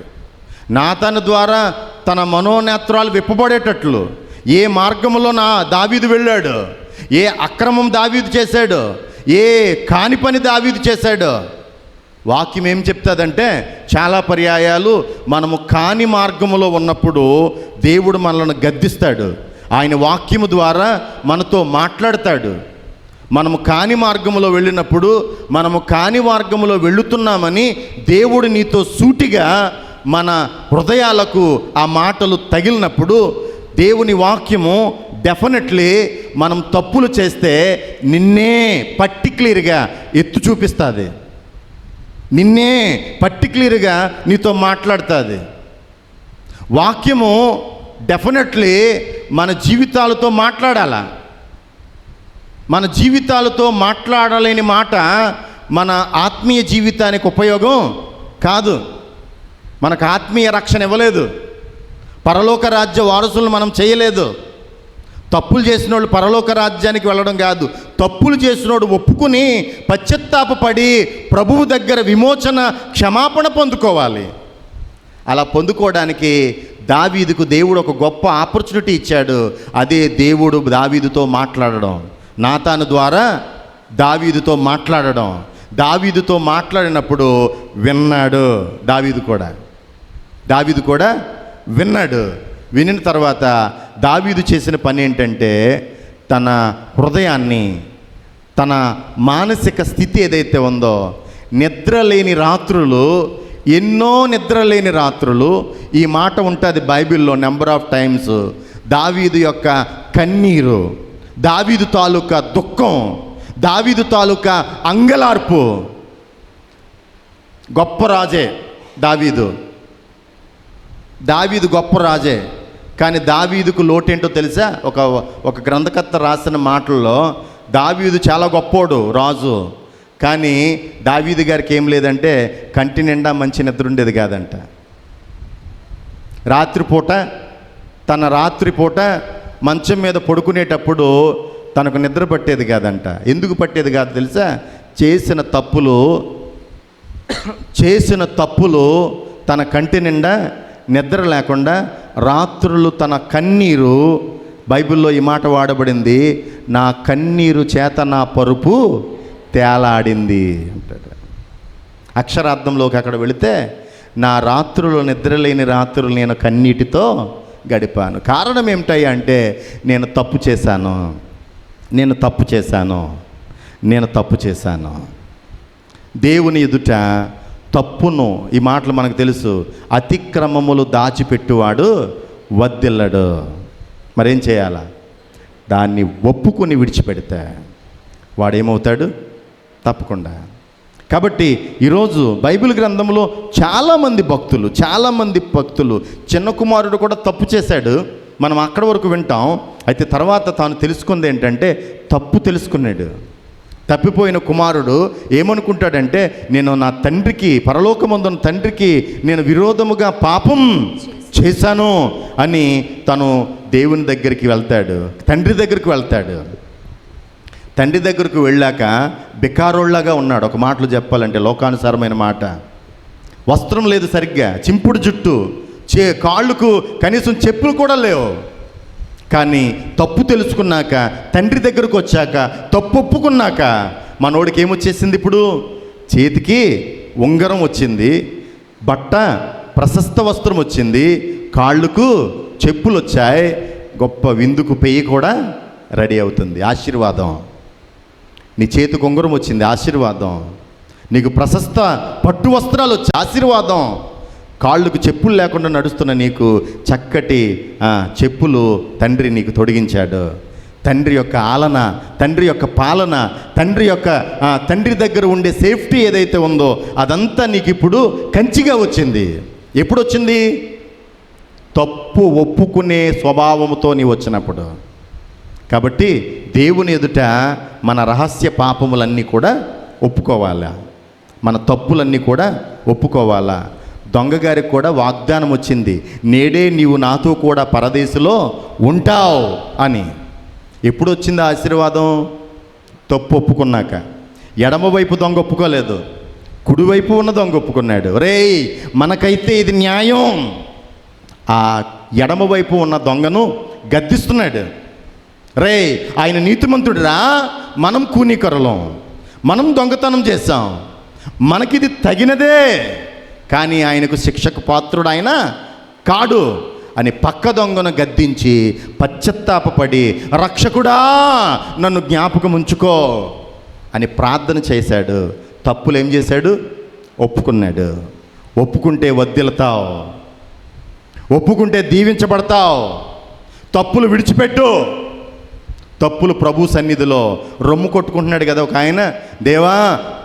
నాతాను ద్వారా తన మనోనేత్రాలు విప్పబడేటట్లు, ఏ మార్గంలో దావీదు వెళ్ళాడు, ఏ అక్రమం దావీదు చేశాడు, ఏ కాని పని దావీదు చేశాడు. వాక్యం ఏం చెప్తుందంటే, చాలా పర్యాయాలు మనము కాని మార్గములో ఉన్నప్పుడు దేవుడు మనల్ని గద్దిస్తాడు. ఆయన వాక్యము ద్వారా మనతో మాట్లాడతాడు. మనము కాని మార్గములో వెళ్ళినప్పుడు, మనము కాని మార్గములో వెళుతున్నామని దేవుడు నీతో సూటిగా మన హృదయాలకు ఆ మాటలు తగిలినప్పుడు, దేవుని వాక్యము డెఫినెట్లీ మనం తప్పులు చేస్తే నిన్నే పర్టిక్యులర్గా ఎత్తు చూపిస్తుంది, నిన్నే పర్టిక్యులర్గా నీతో మాట్లాడుతుంది. వాక్యము డెఫినెట్లీ మన జీవితాలతో మాట్లాడాల. మన జీవితాలతో మాట్లాడలేని మాట మన ఆత్మీయ జీవితానికి ఉపయోగం కాదు. మనకు ఆత్మీయ రక్షణ ఇవ్వలేదు. పరలోక రాజ్య వారసులను మనం చేయలేదు. తప్పులు చేసిన వాళ్ళు పరలోక రాజ్యానికి వెళ్ళడం కాదు, తప్పులు చేసినోడు ఒప్పుకుని పశ్చాత్తాపపడి ప్రభువు దగ్గర విమోచన, క్షమాపణ పొందుకోవాలి. అలా పొందుకోవడానికి దావీదుకు దేవుడు ఒక గొప్ప ఆపర్చునిటీ ఇచ్చాడు. అదే దేవుడు దావీదుతో మాట్లాడడం, నాతాను ద్వారా దావీదుతో మాట్లాడడం. దావీదుతో మాట్లాడినప్పుడు విన్నాడు దావీదు కూడా విన్నాడు. వినిన తర్వాత దావీదు చేసిన పని ఏంటంటే, తన హృదయాన్ని, తన మానసిక స్థితి ఏదైతే ఉందో, నిద్రలేని రాత్రులు, ఎన్నో నిద్రలేని రాత్రులు, ఈ మాట ఉంటుంది బైబిల్లో నెంబర్ ఆఫ్ టైమ్స్. దావీదు యొక్క కన్నీరు, దావీదు తాలూకా దుఃఖం, దావీదు తాలూకా అంగలార్పు. గొప్ప రాజే దావీదు గొప్ప రాజే. కానీ దావీదుకు లోటేంటో తెలుసా? ఒక గ్రంథకర్త రాసిన మాటల్లో, దావీదు చాలా గొప్పోడు రాజు, కానీ దావీదు గారికి ఏం లేదంటే కంటి నిండా మంచి నిద్ర ఉండేది కాదంట. రాత్రిపూట మంచం మీద పడుకునేటప్పుడు తనకు నిద్ర పట్టేది కాదంట. ఎందుకు పట్టేది కాదు తెలుసా? చేసిన తప్పులు తన కంటి నిండా నిద్ర లేకుండా రాత్రులు తన కన్నీరు, బైబిల్లో ఈ మాట వాడబడింది, నా కన్నీరు చేత నా పరుపు తేలాడింది అంటాడు. అక్షరార్థంలోకి అక్కడ వెళితే, నా రాత్రులు నిద్రలేని రాత్రులు నేను కన్నీటితో గడిపాను. కారణం ఏమిటయ్యా అంటే, నేను తప్పు చేశాను. దేవుని ఎదుట తప్పును, ఈ మాటలు మనకు తెలుసు, అతిక్రమములు దాచిపెట్టువాడు వద్దిల్లడు. మరేం చేయాలా? దాన్ని ఒప్పుకొని విడిచిపెడితే వాడేమవుతాడు? తప్పకుండా. కాబట్టి ఈరోజు బైబిల్ గ్రంథంలో చాలామంది భక్తులు, చిన్న కుమారుడు కూడా తప్పు చేశాడు, మనం అక్కడి వరకు వింటాం. అయితే తర్వాత తాను తెలుసుకుంది ఏంటంటే, తప్పు తెలుసుకున్నాడు. తప్పిపోయిన కుమారుడు ఏమనుకుంటాడంటే, నేను నా తండ్రికి, పరలోకమందున్న తండ్రికి నేను విరోధముగా పాపం చేశాను అని తను దేవుని దగ్గరికి వెళ్తాడు, తండ్రి దగ్గరికి వెళ్తాడు. తండ్రి దగ్గరకు వెళ్ళాక బికారోళ్ళగా ఉన్నాడు. ఒక మాటలు చెప్పాలంటే, లోకానుసారమైన మాట, వస్త్రం లేదు సరిగ్గా, చింపుడు జుట్టు, కాళ్ళకు కనీసం చెప్పులు కూడా లేవు. కానీ తప్పు తెలుసుకున్నాక, తండ్రి దగ్గరకు వచ్చాక, తప్పు ఒప్పుకున్నాక మనోడికి ఏమొచ్చేసింది? ఇప్పుడు చేతికి ఉంగరం వచ్చింది, బట్ట ప్రశస్త వస్త్రం వచ్చింది, కాళ్ళకు చెప్పులు వచ్చాయి, గొప్ప విందుకు పెయ్యి కూడా రెడీ అవుతుంది. ఆశీర్వాదం. నీ చేతికి ఉంగరం వచ్చింది, ఆశీర్వాదం. నీకు ప్రశస్త పట్టు వస్త్రాలు వచ్చి ఆశీర్వాదం. కాళ్ళకు చెప్పులు లేకుండా నడుస్తున్న నీకు చక్కటి చెప్పులు తండ్రి నీకు తొడిగించాడు. తండ్రి యొక్క ఆలన, తండ్రి యొక్క పాలన, తండ్రి దగ్గర ఉండే సేఫ్టీ ఏదైతే ఉందో అదంతా నీకు ఇప్పుడు కంచిగా వచ్చింది. ఎప్పుడు వచ్చింది? తప్పు ఒప్పుకునే స్వభావంతో నీ వచ్చినప్పుడు. కాబట్టి దేవుని ఎదుట మన రహస్య పాపములన్నీ కూడా ఒప్పుకోవాలా, మన తప్పులన్నీ కూడా ఒప్పుకోవాలా. దొంగగారికి కూడా వాగ్దానం వచ్చింది, నేడే నీవు నాతో కూడా పరదేశంలో ఉంటావు అని. ఎప్పుడు వచ్చింది ఆశీర్వాదం? తప్పు ఒప్పుకున్నాక. ఎడమవైపు దొంగ ఒప్పుకోలేదు, కుడివైపు ఉన్న దొంగ ఒప్పుకున్నాడు. రేయ్ మనకైతే ఇది న్యాయం. ఆ ఎడమవైపు ఉన్న దొంగను గద్దిస్తున్నాడు. రే ఆయన నీతిమంతుడురా, మనం కూనికరులం, మనం దొంగతనం చేశాం, మనకిది తగినదే, కానీ ఆయనకు శిక్షకు పాత్రుడు ఆయన కాడు అని పక్క దొంగను గద్దించి పశ్చాత్తాపపడి, రక్షకుడా నన్ను జ్ఞాపకం ఉంచుకో అని ప్రార్థన చేశాడు. తప్పులు ఏం చేశాడు? ఒప్పుకున్నాడు. ఒప్పుకుంటే వర్ధిల్లుతావు, ఒప్పుకుంటే దీవించబడతావు. తప్పులు విడిచిపెట్టు. తప్పులు ప్రభు సన్నిధిలో రొమ్ము కొట్టుకుంటున్నాడు కదా ఒక ఆయన, దేవా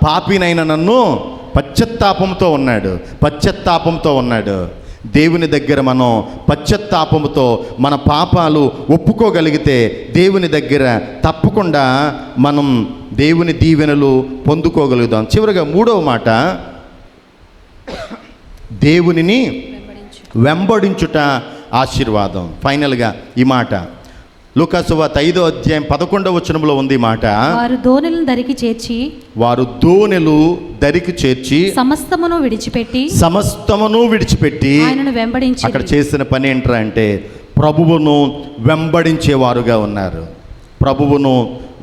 పాపినైన నన్ను పశ్చాత్తాపంతో ఉన్నాడు. దేవుని దగ్గర మనం పశ్చాత్తాపంతో మన పాపాలు ఒప్పుకోగలిగితే దేవుని దగ్గర తప్పకుండా మనం దేవుని దీవెనలు పొందుకోగలుగుతాం. చివరిగా మూడవ మాట, దేవునిని వెంబడించుట ఆశీర్వాదం. ఫైనల్గా ఈ మాట లూకాసు వార్త 5వ అధ్యాయం 11వ వచనంలో ఉంది మాట, వారు దోణెలను దరికి చేర్చి సమస్తమును విడిచిపెట్టి ఆయనను వెంబడించి. అక్కడ చేసిన పని ఏంట్రా అంటే ప్రభువును వెంబడించేవారుగా ఉన్నారు. ప్రభువును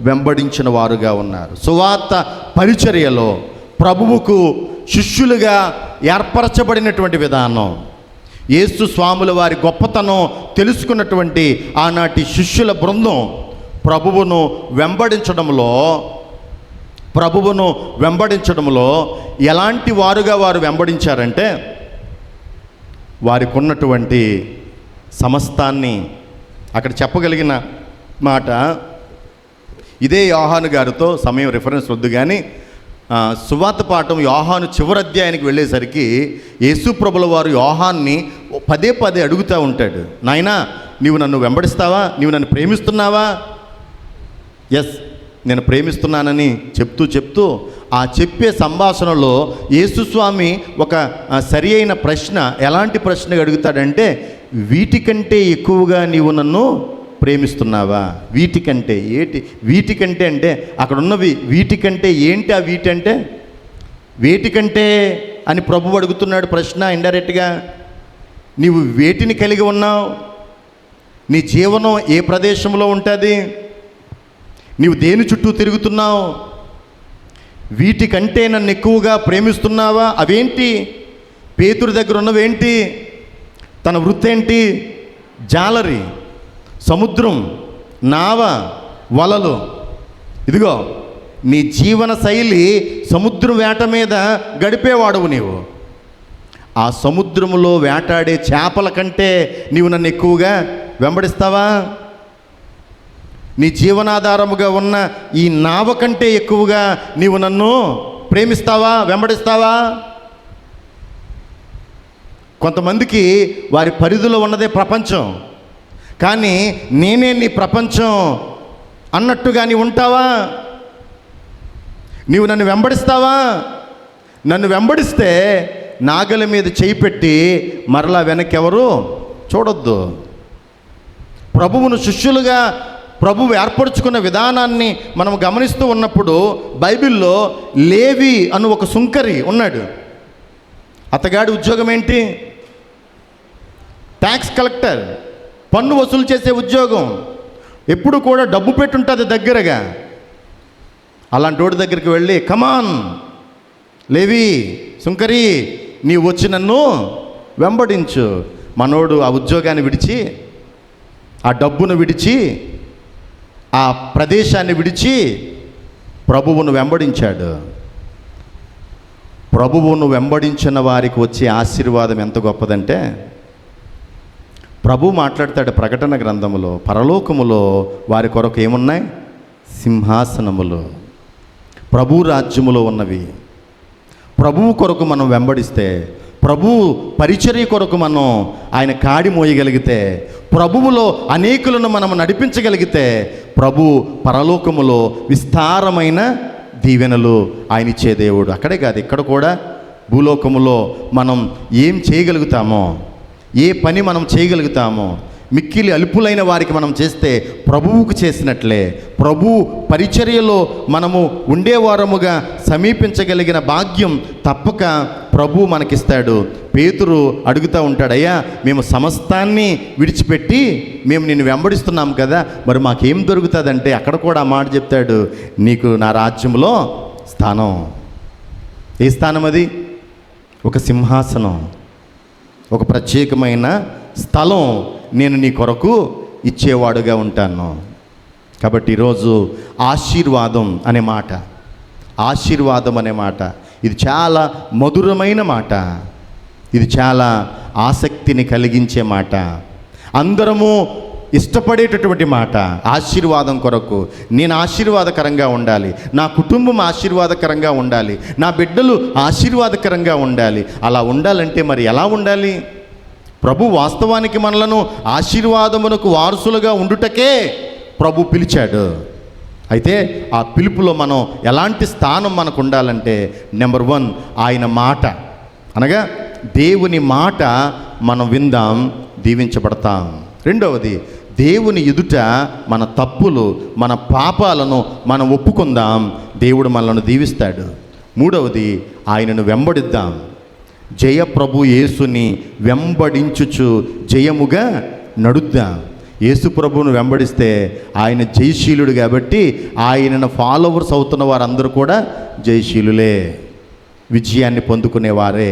వెంబడించిన వారుగా ఉన్నారు. సువార్త పరిచర్యలో ప్రభువుకు శిష్యులుగా ఏర్పరచబడినటువంటి విధానం, యేసు స్వాముల వారి గొప్పతనం తెలుసుకున్నటువంటి ఆనాటి శిష్యుల బృందం ప్రభువును వెంబడించడంలో ఎలాంటి వారుగా వారు వెంబడించారంటే, వారికి ఉన్నటువంటి సమస్తాన్ని అక్కడ చెప్పగలిగిన మాట ఇదే యోహాను గారితో, సమయం రిఫరెన్స్ వద్దు కానీ, సువార్త పాఠం యోహాను చివరి అధ్యాయానికి వెళ్ళేసరికి యేసు ప్రభుల వారు యోహాన్ని పదే అడుగుతూ ఉంటాడు, నాయనా నీవు నన్ను వెంబడిస్తావా, నీవు నన్ను ప్రేమిస్తున్నావా? ఎస్, నేను ప్రేమిస్తున్నానని చెప్తూ ఆ చెప్పే సంభాషణలో యేసుస్వామి ఒక సరి అయిన ప్రశ్న, ఎలాంటి ప్రశ్న అడుగుతాడంటే, వీటికంటే ఎక్కువగా నీవు నన్ను ప్రేమిస్తున్నావా? వీటికంటే వీటికంటే అంటే అక్కడ ఉన్నవి వీటికంటే ఏంటి? ఆ వీటంటే వేటికంటే అని ప్రభు అడుగుతున్నాడు ప్రశ్న ఇండైరెక్ట్గా. నీవు వేటిని కలిగి ఉన్నావు? నీ జీవనం ఏ ప్రదేశంలో ఉంటుంది? నీవు దేని చుట్టూ తిరుగుతున్నావు? వీటికంటే నన్ను ఎక్కువగా ప్రేమిస్తున్నావా? అవేంటి? పేతురు దగ్గర ఉన్నవేంటి? తన వృత్తి ఏంటి? జాలరి, సముద్రం, నావ, వలలు. ఇదిగో నీ జీవన శైలి సముద్రం వేట మీద గడిపేవాడువు నీవు. ఆ సముద్రములో వేటాడే చేపల కంటే నీవు నన్ను ఎక్కువగా వెంబడిస్తావా? నీ జీవనాధారముగా ఉన్న ఈ నావ కంటే ఎక్కువగా నీవు నన్ను ప్రేమిస్తావా, వెంబడిస్తావా? కొంతమందికి వారి పరిధిలో ఉన్నదే ప్రపంచం, కానీ నేనే నీ ప్రపంచం అన్నట్టుగా నీవు ఉంటావా? నీవు నన్ను వెంబడిస్తావా? నన్ను వెంబడిస్తే నాగలి మీద చేయి పెట్టి మరలా వెనక్కి ఎవరు చూడొద్దు. ప్రభువును శిష్యులుగా ప్రభువు ఏర్పరచుకున్న విధానాన్ని మనం గమనిస్తూ ఉన్నప్పుడు బైబిల్లో లేవి అను ఒక సుంకరి ఉన్నాడు. అతగాడి ఉద్యోగం ఏంటి? ట్యాక్స్ కలెక్టర్, పన్ను వసూలు చేసే ఉద్యోగం. ఎప్పుడు కూడా డబ్బు పెట్టుంటుంది దగ్గరగా. అలాంటి వాడి దగ్గరికి వెళ్ళి, కమాన్ లేవి, సుంకరి, నీవు వచ్చి నన్ను వెంబడించు. మనోడు ఆ ఉద్యోగాన్ని విడిచి, ఆ డబ్బును విడిచి, ఆ ప్రదేశాన్ని విడిచి ప్రభువును వెంబడించాడు. ప్రభువును వెంబడించిన వారికి వచ్చే ఆశీర్వాదం ఎంత గొప్పదంటే, ప్రభు మాట్లాడతాడు ప్రకటన గ్రంథములో, పరలోకములో వారి కొరకు ఏమున్నాయి? సింహాసనములు, ప్రభు రాజ్యములో ఉన్నవి. ప్రభువు కొరకు మనం వెంబడిస్తే, ప్రభు పరిచర్య కొరకు మనం ఆయన కాడి మోయగలిగితే, ప్రభువులో అనేకులను మనం నడిపించగలిగితే, ప్రభు పరలోకములో విస్తారమైన దీవెనలు ఆయన ఇచ్చే దేవుడు. అక్కడే కాదు, ఇక్కడ కూడా భూలోకములో మనం ఏం చేయగలుగుతామో, ఏ పని మనం చేయగలుగుతామో, మిక్కిలి అల్పులైన వారికి మనం చేస్తే ప్రభువుకు చేసినట్లే. ప్రభు పరిచర్యలో మనము ఉండేవారముగా సమీపించగలిగిన భాగ్యం తప్పక ప్రభు మనకిస్తాడు. పేతురు అడుగుతూ ఉంటాడు, అయ్యా మేము సమస్తాన్ని విడిచిపెట్టి మేము నిన్ను వెంబడిస్తున్నాం కదా, మరి మాకేం దొరుకుతుందంటే అక్కడ కూడా ఆ మాట చెప్తాడు, నీకు నా రాజ్యంలో స్థానం. ఏ స్థానం అది? ఒక సింహాసనం, ఒక ప్రత్యేకమైన స్థలం నేను నీ కొరకు ఇచ్చేవాడుగా ఉంటాను. కాబట్టి ఈరోజు ఆశీర్వాదం అనే మాట, ఆశీర్వాదం అనే మాట, ఇది చాలా మధురమైన మాట, ఇది చాలా ఆసక్తిని కలిగించే మాట, అందరము ఇష్టపడేటటువంటి మాట. ఆశీర్వాదం కొరకు నేను ఆశీర్వాదకరంగా ఉండాలి, నా కుటుంబం ఆశీర్వాదకరంగా ఉండాలి, నా బిడ్డలు ఆశీర్వాదకరంగా ఉండాలి. అలా ఉండాలంటే మరి ఎలా ఉండాలి? ప్రభు వాస్తవానికి మనలను ఆశీర్వాదమునకు వారసులుగా ఉండుటకే ప్రభు పిలిచాడు. అయితే ఆ పిలుపులో మనం ఎలాంటి స్థానం మనకు ఉండాలంటే, నెంబర్ 1 ఆయన మాట, అనగా దేవుని మాట మనం విందాం, దీవించబడతాం. రెండవది, దేవుని ఎదుట మన తప్పులు, మన పాపాలను మనం ఒప్పుకుందాం, దేవుడు మనల్ని దీవిస్తాడు. మూడవది, ఆయనను వెంబడిద్దాం, జయప్రభు యేసుని వెంబడించుచు జయముగా నడుద్దాం. యేసు ప్రభువును వెంబడిస్తే ఆయన జయశీలుడు కాబట్టి ఆయనను ఫాలోవర్స్ అవుతున్న వారందరూ కూడా జయశీలులే, విజయాన్ని పొందుకునేవారే,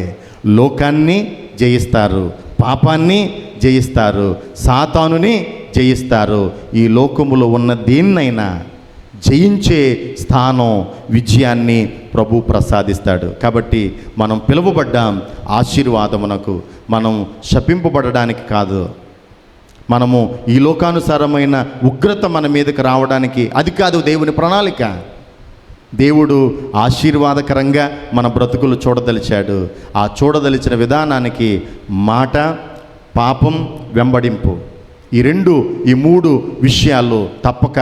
లోకాన్ని జయిస్తారు, పాపాన్ని జయిస్తారు, సాతానుని జయిస్తారు. ఈ లోకములో ఉన్న దేన్నైనా జయించే స్థానం, విజయాన్ని ప్రభు ప్రసాదిస్తాడు. కాబట్టి మనం పిలువబడ్డాం ఆశీర్వాదమునకు, మనం శపింపబడడానికి కాదు. మనము ఈ లోకానుసారమైన ఉగ్రత మన మీదకి రావడానికి అది కాదు దేవుని ప్రణాళిక. దేవుడు ఆశీర్వాదకరంగా మన బ్రతుకులు చూడదలిచాడు. ఆ చూడదలిచిన విధానానికి మాట, పాపం, వెంబడింపు, ఈ మూడు విషయాలు తప్పక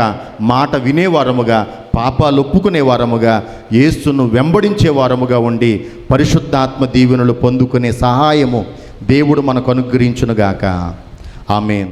మాట వినేవారముగా, పాపాలు ఒప్పుకునేవారముగా, యేసును వెంబడించేవారముగా ఉండి పరిశుద్ధాత్మ దీవెనలు పొందుకునే సహాయము దేవుడు మనకు అనుగ్రహించునుగాక. ఆమేన్.